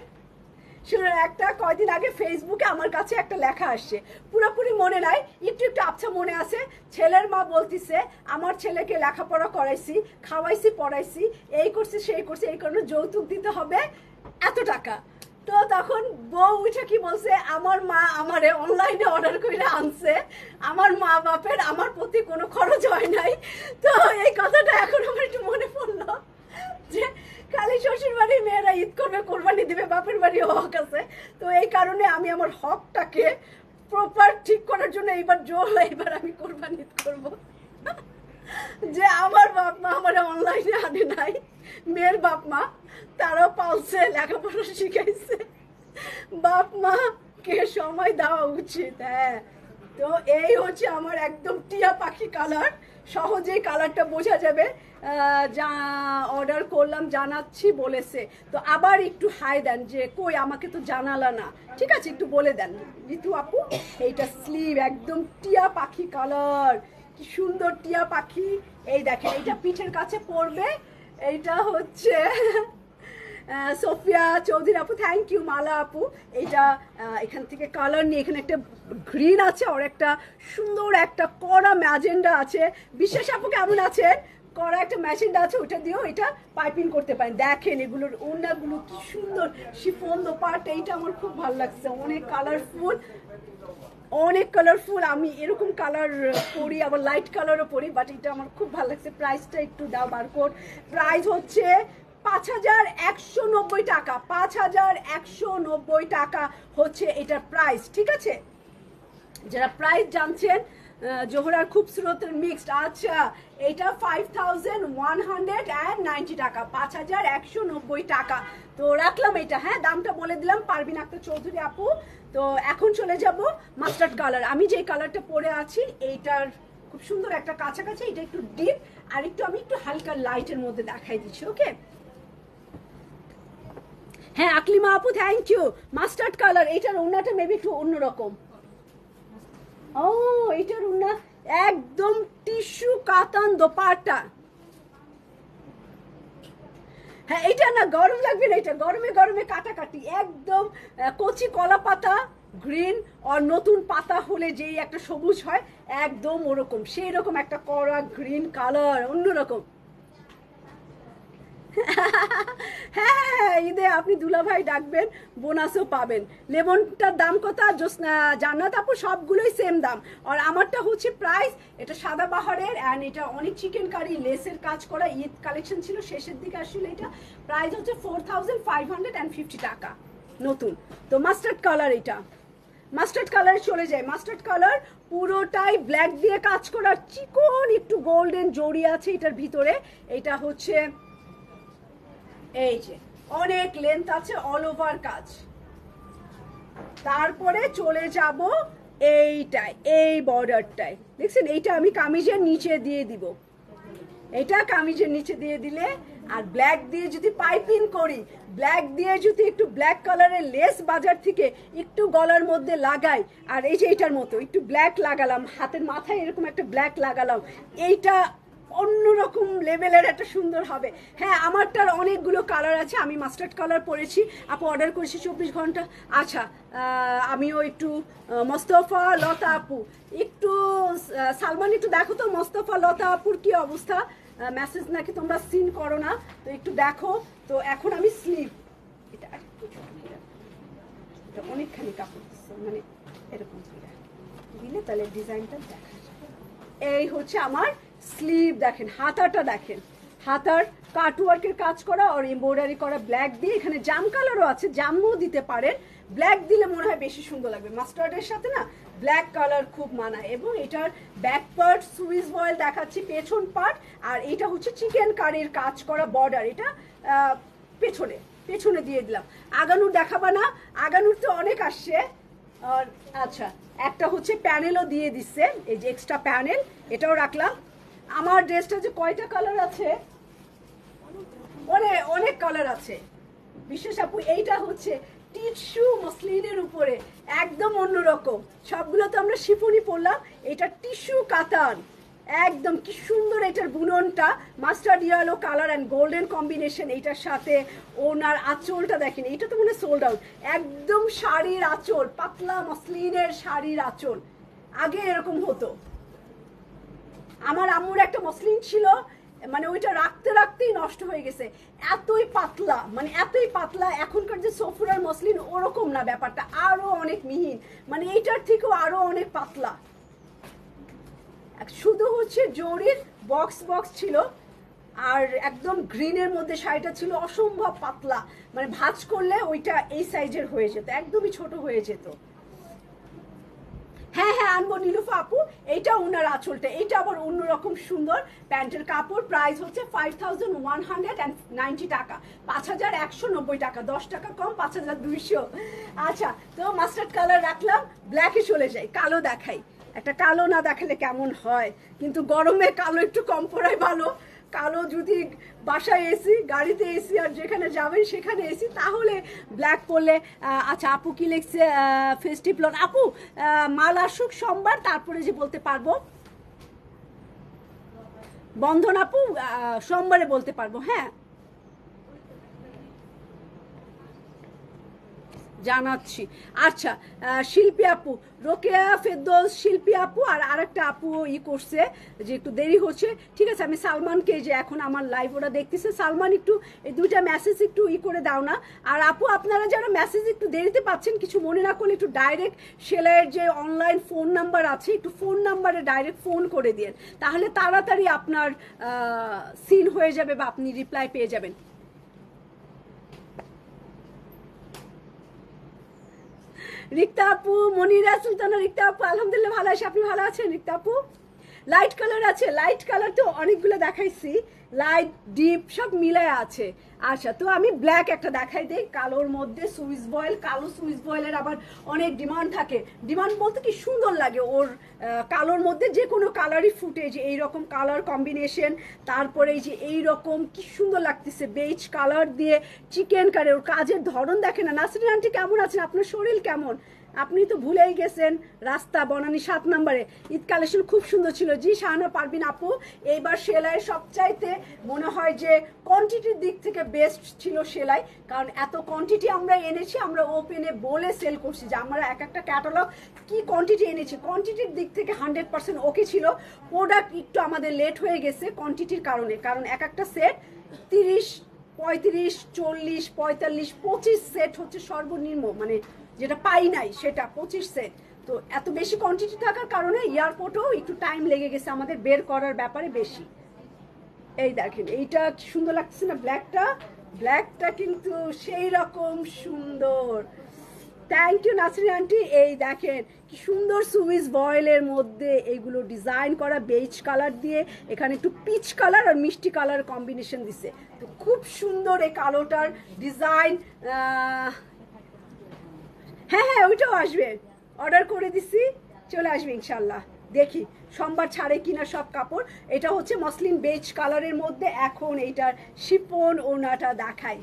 শুনে একটা কয়দিন আগে ফেসবুকে আমার কাছে একটা লেখা আসছে, পুরোপুরি মনে নাই, একটু একটু আবছা মনে আছে। ছেলের মা বলতিছে আমার ছেলেকে লেখাপড়া করাইছি, খাওয়াইছি, পড়াইছি, এই করছি সেই করছি, এই কারণে যৌতুক দিতে হবে এত টাকা। তো তখন বউ উঠে কি বলছে, আমার মা আমারে অনলাইনে অর্ডার করে আনছে, আমার মা বাপের আমার প্রতি কোনো খরচ হয় নাই। তো এই কথাটা এখন আমার একটু মনে পড়লো যে খালি শ্বশুর বাড়ির মেয়েরা ঈদ করবে, কোরবানি দিবে, বাপের বাড়ি হক আছে। তো এই কারণে আমি আমার হকটাকে প্রপার ঠিক করার জন্য এইবার আমি কোরবানি ঈদ করবো। যে আমার বাপ মা আমার অনলাইনে আনে নাই, মেয়ের বাপ মা তারাও পালছে, লেখাপড়া শিখাইছে, বাপ মা কে সময় দেওয়া উচিত। হ্যাঁ তো এই হচ্ছে আমার একদম টিয়া পাখি কালার, সহজেই কালারটা বোঝা যাবে। যা অর্ডার করলাম জানাচ্ছি বলেছে, তো আবার একটু হাই দেন যে কই আমাকে তো জানালা না, ঠিক আছে একটু বলে দেন ঋতু আপু। এইটা স্লিভ একদম টিয়া পাখি কালার, কি সুন্দর টিয়া পাখি। এই দেখেন এটা পিঠের কাছে পড়বে। এইটা হচ্ছে সোফিয়া চৌধুরী আপু, থ্যাংক ইউ। মালা আপু এইটা এখান থেকে কালার নিয়ে, এখানে একটা গ্রিন আছে আর একটা সুন্দর একটা কড়া ম্যাজেন্ডা আছে। বিশেষ আপু কেমন আছেন? করা একটা মেশিন আছে, ওটা দিয়েও এটা পাইপিং করতে পারেন। দেখেন এগুলোর ওড়নাগুলো কি সুন্দর, শিফন দোপাট্টা, এইটা আমার খুব ভালো লাগছে, অনেক কালারফুল, অনেক কালারফুল। আমি এরকম কালার পরি, আবার লাইট কালারও পরি, বাট এটা আমার খুব ভালো লাগছে। প্রাইসটা একটু দাও বারকোড। প্রাইস হচ্ছে 5190 টাকা, 5190 টাকা হচ্ছে এটার প্রাইস, ঠিক আছে? যারা প্রাইস জানছেন, জোহরার খুবসুরতের মিক্সড, আচ্ছা এটা 5190 টাকা, 5190 টাকা। তো রাখলাম এটা, হ্যাঁ দামটা বলে দিলাম। পারবিন আক্তার চৌধুরী আপু। তো এখন চলে যাব মাস্টার্ড কালার। আমি যে কালারটা পরে আছি এইটার খুব সুন্দর একটা কাছাকাছি, এটা একটু ডিপ আর একটু আমি একটু হালকা লাইটের মধ্যে দেখাই দিচ্ছি, ওকে? হ্যাঁ আকলিমা আপু থ্যাংক ইউ। মাস্টার্ড কালার, এইটার ওড়নাটা মেবি একটু অন্যরকম। ও এইটার ওড়না একদম টিস্যু কাতান দোপাট্টা। হ্যাঁ এটা না গরম লাগবে না, এটা গরমে গরমে কাটাকাটি, একদম কচি কলা পাতা গ্রিন আর নতুন পাতা হলে যেই একটা সবুজ হয়, একদম ওরকম, সেই রকম একটা কড়া গ্রিন কালার, অন্যরকম। হ্যাঁ ঈদে আপনি দুলাভাই ডাকবেন, বোনাসও পাবেন। লেমনটার দাম কত? জান্নাত আপু সবগুলোই সেম দাম। আর আমারটা হচ্ছে প্রাইস, এটা সাদা বাহারের অ্যান্ড এটা অনেক চিকেন কারি লেসের কাজ করা, ঈদ কালেকশন ছিল শেষের দিকে আসলে। এটা প্রাইস হচ্ছে 4550 টাকা নতুন। তো মাস্টার্ড কালার, এটা মাস্টার্ড কালারে চলে যায়। মাস্টার্ড কালার পুরোটাই ব্ল্যাক দিয়ে কাজ করা, চিকন একটু গোল্ডেন জড়ি আছে এটার ভিতরে। এটা হচ্ছে এই যে অনেক লেন্থ আছে, অল ওভার কাজ। তারপরে চলে যাব এইটাই, এই বর্ডারটায় দেখছেন, এইটা আমি কামিজের নিচে দিয়ে দিব, এটা কামিজের নিচে দিয়ে দিলে, আর ব্ল্যাক দিয়ে যদি পাইপিং করি, ব্ল্যাক দিয়ে যদি একটু ব্ল্যাক কালারের লেস বাজার থেকে একটু গলার মধ্যে লাগাই, আর এই যে এইটার মতো একটু ব্ল্যাক লাগালাম, হাতের মাথায় এরকম একটা ব্ল্যাক লাগালাম, এইটা অন্যরকম লেভেলের একটা সুন্দর হবে। হ্যাঁ আমারটার অনেকগুলো কালার আছে, আমি মাস্টার্ড কালার পরেছি, আপু অর্ডার করেছি 24 ঘন্টা। আচ্ছা আমিও একটু মোস্তফা লতা আপু, একটু সালমান একটু দেখো তো মোস্তফা লতা আপুর কি অবস্থা, মেসেজ নাকি তোমরা সিন করো না, তো একটু দেখো। তো এখন আমি স্লিভ, এটা অনেকখানি কাপড় মানে এরকম দিলে তাহলে ডিজাইনটা দেখা যায়। এই হচ্ছে আমার স্লিভ, দেখেন হাতাটা দেখেন, হাতার কাটওয়ার্কের কাজ করা আর এমব্রয়ডারি করা ব্ল্যাক দিয়ে, এখানে জাম কালারও আছে, জামও দিতে পারেন, ব্ল্যাক দিলে মনে হয় বেশি সুন্দর লাগবে। মাস্টার্ডের সাথে না ব্ল্যাক কালার খুব মানায়। এবং এটার ব্যাক পার্ট সুইস বয়েল দেখাচ্ছি, পেছন পার্ট, আর এটা হচ্ছে চিকেন কারির কাজ করা বর্ডার, এটা পেছনে পেছনে দিয়ে দিলাম। আগানুর দেখাবা না? আগানুর তো অনেক আসছে। আর আচ্ছা একটা হচ্ছে প্যানেলও দিয়ে দিচ্ছে, এই যে এক্সট্রা প্যানেল, এটাও রাখলাম। আমার ড্রেসটা যে কয়টা কালার আছে, অনেক কালার আছে। বিশেষ আপু এইটা হচ্ছে টিস্যু মসলিনের উপরে একদম অন্যরকম, সবগুলো তো আমরা শিফনি পরলাম, এটা টিস্যু কাতান, একদম কি সুন্দর এটার বুননটা, mustard yellow colour and golden combination. এইটার সাথে ওনার আঁচলটা দেখেন, এইটা তো মনে সোল্ড আউট, একদম শাড়ির আঁচল, পাতলা মসলিনের শাড়ির আঁচল। আগে এরকম হতো, আমার আম্মুর একটা মসলিন ছিল, মানে ওইটা রাখতে রাখতেই নষ্ট হয়ে গেছে, এতই পাতলা, মানে এতই পাতলা। এখনকার যে সফুরার মসলিন ওরকম না, ব্যাপারটা আরো অনেক মিহিন, মানে এইটার থেকেও আরো অনেক পাতলা। শুধু হচ্ছে জরির বক্স বক্স ছিল, আর একদম গ্রিনের মধ্যে শাড়িটা ছিল অসম্ভব পাতলা, মানে ভাঁজ করলে ওইটা এই সাইজের হয়ে যেত, একদমই ছোট হয়ে যেত। হ্যাঁ হ্যাঁ আনবো নীলুফা আপু, এইটা ওনার আঁচলটা, এইটা আবার অন্যরকম সুন্দর। প্যান্টের কাপড়, প্রাইস হচ্ছে 5190 টাকা, 5190 টাকা, 10 টাকা কম, 5200। আচ্ছা তো মাস্টার্ড কালার রাখলাম, ব্ল্যাকে চলে যাই, কালো দেখাই। একটা কালো না দেখালে কেমন হয়, কিন্তু গরমে কালো একটু কম পরাই ভালো। কালো যদি বাসায় এসি, গাড়িতে এসি, আর যেখানে যাবেন সেখানে এসি, তাহলে ব্ল্যাক পরলে। আচ্ছা আপু কি লিখছে, ফেস্টিভ লন আপু মাল আসুক সোমবার, তারপরে যে বলতে পারবো। বন্ধন আপু সোমবারে বলতে পারবো। হ্যাঁ জানাচ্ছি। আচ্ছা, শিল্পী আপু, রোকেয়া ফেরদৌস শিল্পী আপু আর আরেকটা আপু করছে যে একটু দেরি হচ্ছে, ঠিক আছে। আমি সালমানকে, যে এখন আমার লাইভ ওরা দেখতেছে, সালমান একটু এই দুইটা মেসেজ একটু করে দাও না। আর আপু আপনারা যারা মেসেজ একটু দেরিতে পাচ্ছেন, কিছু মনে না করলে একটু ডাইরেক্ট সেলাইয়ের যে অনলাইন ফোন নাম্বার আছে, একটু ফোন নাম্বারে ডাইরেক্ট ফোন করে দিন, তাহলে তাড়াতাড়ি আপনার সিন হয়ে যাবে বা আপনি রিপ্লাই পেয়ে যাবেন। রিক্তা আপু, মনিরা সুলতানা, রিক্তা আপু আলহামদুলিল্লাহ ভালো আছে, আপনি ভালো আছেন রিক্তা আপু? লাইট কালার আছে, লাইট কালার তো অনেকগুলো দেখাইছি, লাইট ডিপ সব মিলায় আছে। আচ্ছা, তো আমি ব্ল্যাক একটা দেখাই দেই, কালোর মধ্যে সুইস বয়েল। কালো সুইস বয়েলের আবার অনেক ডিমান্ড থাকে, ডিমান্ড বলতে কি সুন্দর লাগে ওর কালোর মধ্যে যে কোনো কালারই ফুটে, যে এইরকম কালার কম্বিনেশন, তারপরে এই যে এইরকম কি সুন্দর লাগতেছে বেজ কালার দিয়ে চিকেন কারি। ওর কাজের ধরন দেখে না। নাসরিন আন্টি কেমন আছেন? আপনার শরীর কেমন? আপনি তো ভুলেই গেছেন রাস্তা বনানী 7 নম্বরে ঈদ কালেকশন খুব সুন্দর ছিল। জি শাহানা পারবিন আপু, এইবার সেলাই সবচাইতে মনে হয় যে কোয়ান্টিটির দিক থেকে বেস্ট ছিল সেলাই, কারণ এত কোয়ান্টিটি আমরা এনেছি, আমরা ওপেনে বলে সেল করছি যে আমরা এক একটা ক্যাটালগ কি কোয়ান্টিটি এনেছি, কোয়ান্টিটির দিক থেকে 100% ওকে ছিল। প্রোডাক্ট একটু আমাদের লেট হয়ে গেছে কোয়ান্টিটির কারণে, কারণ এক একটা সেট 30, 35, 40, 45, 25 সেট হচ্ছে সর্বনিম্ন, মানে যেটা পাই নাই সেটা 25 সেট। তো এত বেশি কোয়ান্টিটি থাকার কারণে এয়ারপোর্টেও একটু টাইম লেগে গেছে আমাদের বের করার ব্যাপারে বেশি। এই দেখেন এইটা কি সুন্দর লাগছে না, ব্ল্যাকটা, ব্ল্যাকটা কিন্তু সেই রকম সুন্দর। Thank you Nasrin aunty. এই দেখেন কি সুন্দর সুইস বয়েলের মধ্যে এইগুলো ডিজাইন করা বেজ কালার দিয়ে, এখানে একটু পিচ কালার আর মিষ্টি কালার কম্বিনেশন দিছে, তো খুব সুন্দর এই কালোটার ডিজাইন। হ্যাঁ হ্যাঁ, ওইটাও আসবে, অর্ডার করে দিছি, চলে আসবে ইনশাল্লাহ। দেখি সোমবার ছাড়ে কিনা সব কাপড়। এটা হচ্ছে মসলিন বেজ কালারের মধ্যে। এখন এইটার শিফন ওনাটা দেখাই,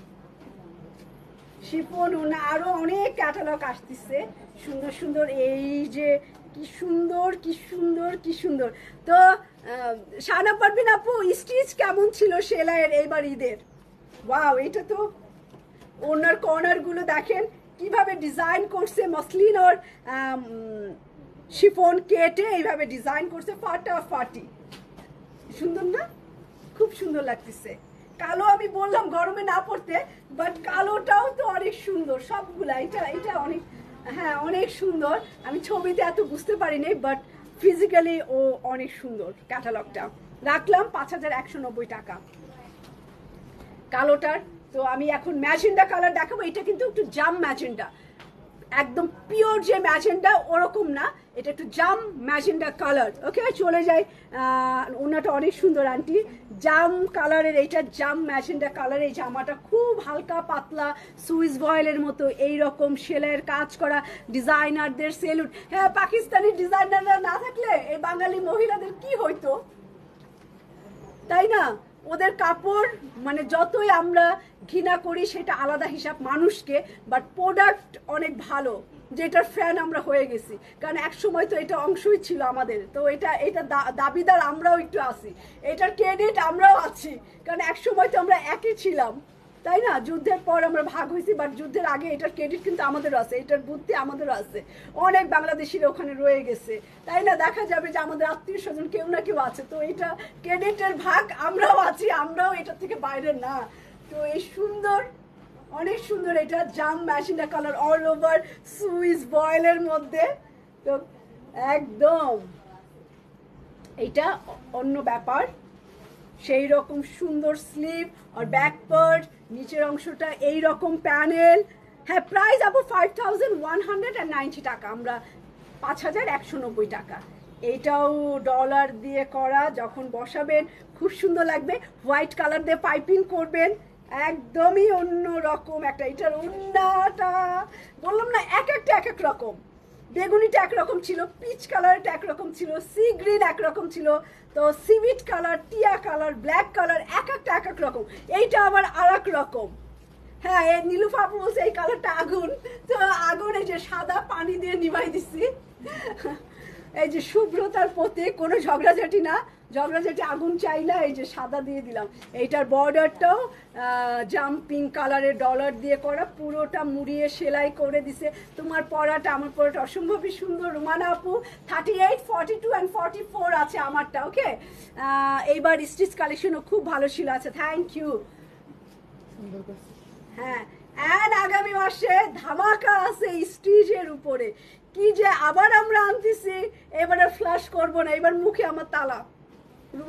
শিফন ওনা আরো অনেক ক্যাটালগ আসতেছে সুন্দর সুন্দর। এই যে কি সুন্দর কি সুন্দর কি সুন্দর। তো শাহানা পারবিন আপু, স্টিচ কেমন ছিল সেলাইয়ের এইবার ঈদের? ওয়াও, এটা তো ওনার কর্নার গুলো দেখেন কিভাবে ডিজাইন করছে, মসলিন আর শিফন কেটে এইভাবে ডিজাইন করছে, ফাটাফাটি সুন্দর না? খুব সুন্দর লাগতেছে। কালো আমি বললাম গরমে না পড়তে, বাট কালোটাও তো অনেক সুন্দর সবগুলা। এটা এটা অনেক, হ্যাঁ অনেক সুন্দর। আমি ছবিতে এত বুঝতে পারিনি, বাট ফিজিক্যালি ও অনেক সুন্দর। ক্যাটালগটা রাখলাম 5190 টাকা কালোটার। তো আমি এখন ম্যাজেন্ডা কালার দেখাবো। এটা কিন্তু একটু জাম ম্যাজেন্ডা, একদম পিওর যে ম্যাজেন্ডা ওরকম না, এটা একটু জাম ম্যাজেন্ডা কালার। ওকে, চলে যাই। ওনাটা অনেক সুন্দর আন্টি, জাম কালারের, এইটা জাম ম্যাজেন্ডা কালার। এই জামাটা খুব হালকা পাতলা সুইস বয়েলের মতো এইরকম সেলাইয়ের কাজ করা, ডিজাইনারদের সেলুট। হ্যাঁ, পাকিস্তানি ডিজাইনাররা না থাকলে এই বাঙালি মহিলাদের কি হইতো, তাই না? ওদের কাপড় মানে যতই আমরা ঘৃণা করি সেটা আলাদা হিসাব মানুষকে, বাট প্রোডাক্ট অনেক ভালো, যেটার ফ্যান আমরা হয়ে গেছি। কারণ এক সময় তো এটা অংশই ছিল আমাদের, তো এটা দাবিদার আমরাও একটু আছি, এটার ক্রেডিট আমরাও আছি, কারণ এক সময় তো আমরা একই ছিলাম, তাই না? যুদ্ধের পর আমরা ভাগ হয়েছি, বাট যুদ্ধের আগে এটার ক্রেডিট কিন্তু আমাদেরও আছে, এটার বুদ্ধি আমাদেরও আছে। অনেক বাংলাদেশিরা ওখানে রয়ে গেছে, তাই না? দেখা যাবে যে আমাদের আত্মীয় স্বজন কেউ না কেউ আছে, তো এটা ক্রেডিটের ভাগ আমরাও আছি, আমরাও এটার থেকে বাইরে না। তো এই সুন্দর, অনেক সুন্দর, এটা জাম magenta colour all over Swiss বয়েলের মধ্যে, তো একদম এটা অন্য ব্যাপার। সেই রকম সুন্দর স্লিভ আর ব্যাক পার্ট, নিচের অংশটা এই রকম প্যানেল। হ্যাঁ, প্রাইস আপু 5190 টাকা, আমরা 5190 টাকা। এইটাও ডলার দিয়ে করা, যখন বসাবেন খুব সুন্দর লাগবে। হোয়াইট কালার দিয়ে পাইপিং করবেন, একদমই অন্য রকম একটা। এটার ওন্নাটা বললাম না, এক একটা এক এক রকম। বেগুনিটা একরকম ছিল, পিচ কালারটা একরকম ছিল, সি গ্রিন একরকম ছিল, তো সিভিট কালার, টিয়া কালার, ব্ল্যাক কালার, এক একটা এক এক রকম। এইটা আবার আর এক রকম। হ্যাঁ, এই নীলুফা আপু বলছে এই কালারটা আগুন, তো আগুন এই যে সাদা পানি দিয়ে নিভাই দিছি। এই যে শুভ্রতার প্রতি কোনো ঝগড়াঝাটি না, ঝগড়াঝাটি আগুন চাই না, এই যে সাদা দিয়ে দিলাম। এইটার বর্ডারটাও জাম্পিং কালারের ডলার দিয়ে করা, পুরোটা মুড়িয়ে সেলাই করে দিছে। তোমার পরাটা আমার পরাটা অসম্ভবই সুন্দর। রুমানা আপু 38, 42 অ্যান্ড 44 আছে আমারটা। ওকে, এইবার স্টিচ কালেকশনও খুব ভালো ছিল। আচ্ছা, থ্যাংক ইউ। হ্যাঁ, অ্যান্ড আগামী মাসে ধামাকা আছে স্টিচের উপরে। কি যে আবার আমরা আনতেছি, এবারে ফ্লাশ করবো না, এবার মুখে আমার তালা।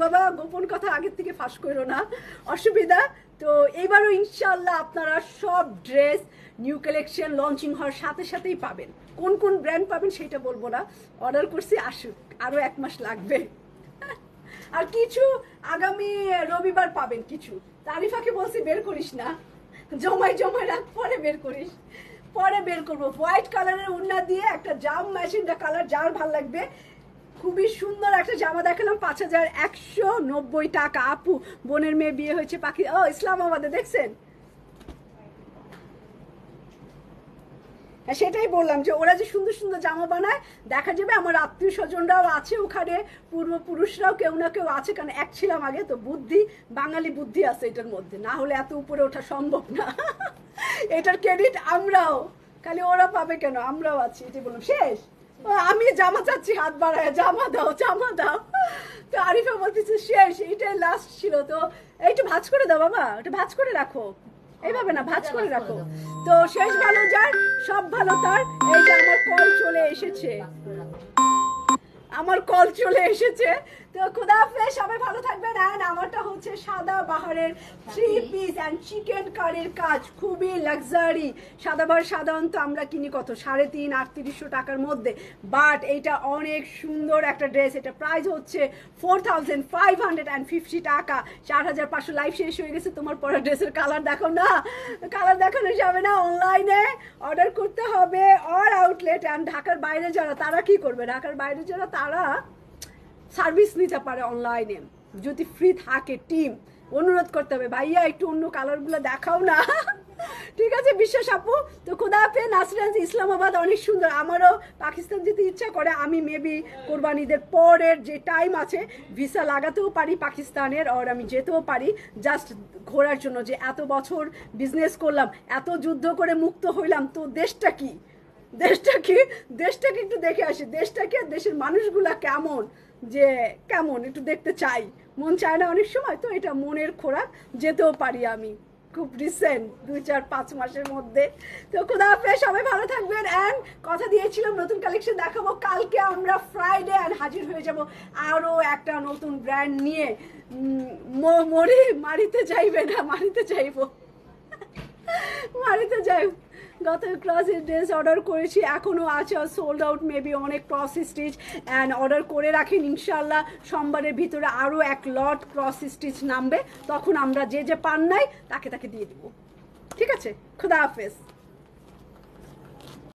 বাবা গোপন কথা আগের থেকে ফাঁস করো না, অসুবিধা। তো এইবারও ইনশাল্লাহ আপনারা সব ড্রেস নিউ কালেকশন লঞ্চিং হওয়ার সাথে সাথেই পাবেন। কোন কোন ব্র্যান্ড পাবেন সেটা বলবো না, অর্ডার করছি, আসুক, আরো 1 মাস লাগবে। আর কিছু আগামী রবিবার পাবেন কিছু। তারিফাকে বলছি বের করিস না, জমাই জমাই রাখ, পরে বের করিস, পরে বের করবো। হোয়াইট কালারের উন্না দিয়ে একটা জাম ম্যাচিংটা কালার, যার ভাল লাগবে। খুবই সুন্দর একটা জামা দেখালাম, 5190 টাকা। আপু বোনের মেয়ে বিয়ে হয়েছে পাখি ও ইসলামাবাদে, দেখছেন? সেটাই বললাম যে ওরা যে সুন্দর সুন্দর জামা বানায়, দেখা যাবে আমার আত্মীয় স্বজনরাও আছে ওখানে, পূর্বপুরুষরাও কেউ না কেউ আছে, কারণ এক ছিলাম আগে তো। বুদ্ধি, বাঙালি বুদ্ধি আছে এটার মধ্যে, না হলে এত উপরে ওঠা সম্ভব না। এটার ক্রেডিট আমরাও, খালি ওরা পাবে কেন, আমরাও আছি। এটাই বললাম, শেষ। আমি জামা চাচ্ছি, হাত বাড়ায়, জামা দাও জামা দাও। তো আরিফা বলতেছে শেষ, এটাই লাস্ট ছিল। তো এইটু ভাঁজ করে দাও বাবা, এটা ভাঁজ করে রাখো, এইভাবে না, ভাঁজ করে রাখো। তো শেষ ভালো যার, সব ভালো তার। এই যে আমার কল চলে এসেছে, আমার কল চলে এসেছে। তো খুদা হাফেজ, সবাই ভালো থাকবেন। অ্যান্ড আমারটা হচ্ছে সাদা বাহারের 3 পিস অ্যান্ড চিকেন কারির কাজ, খুবই লাক্সারি। সাদা বাহার সাধারণত আমরা কিনি কত, 350-3800 টাকার মধ্যে, বাট এইটা অনেক সুন্দর একটা ড্রেস। এটা প্রাইস হচ্ছে 4550 টাকা। 4500। লাইভ শেষ হয়ে গেছে, তোমার পরা ড্রেসের কালার দেখো না, কালার দেখানো যাবে না, অনলাইনে অর্ডার করতে হবে অর আউটলেট। অ্যান্ড ঢাকার বাইরে যারা, তারা কি করবে, ঢাকার বাইরে যারা তারা সার্ভিস নিতে পারে অনলাইনে, যদি ফ্রি থাকে টিম। অনুরোধ করতে হবে, ভাইয়া একটু অন্য কালারগুলো দেখাও না। ঠিক আছে বিশ্বাস আপু। তো খোদা হাফেজ। নাসরিন ইসলামাবাদ অনেক সুন্দর। আমারও পাকিস্তান যেতে ইচ্ছা করে, আমি মেবি কোরবানিদের পরের যে টাইম আছে ভিসা লাগাতেও পারি পাকিস্তানের, আর আমি যেতেও পারি জাস্ট ঘোরার জন্য, যে এত বছর বিজনেস করলাম, এত যুদ্ধ করে মুক্ত হইলাম, তো দেশটা কি, দেশটাকে একটু দেখে আসি, দেশটাকে, দেশের মানুষগুলা কেমন, যে কেমন একটু দেখতে চাই, মন চায় না অনেক সময়। তো এটা মনের খোরাক, যেতেও পারি আমি খুব রিসেন্ট 2-4-5 মাসের মধ্যে। তো খুদা হাফেজ, সবাই ভালো থাকবেন। অ্যান্ড কথা দিয়েছিলাম নতুন কালেকশন দেখাবো কালকে, আমরা ফ্রাইডে অ্যান্ড হাজির হয়ে যাব আরও একটা নতুন ব্র্যান্ড নিয়ে। মারিতে যাইবে না, মারিতে যাইবো, মারিতে যাই। গত ক্রস ড্রেস অর্ডার করেছি, এখনও আছে, সোল্ড আউট মেবি অনেক ক্রস স্টিচ। অ্যান্ড অর্ডার করে রাখেন, ইনশাল্লাহ সোমবারের ভিতরে আরও 1 লট ক্রস স্টিচ নামবে, তখন আমরা যে যে পান নাই তাকে তাকে দিয়ে দিব। ঠিক আছে, খুদা হাফেজ।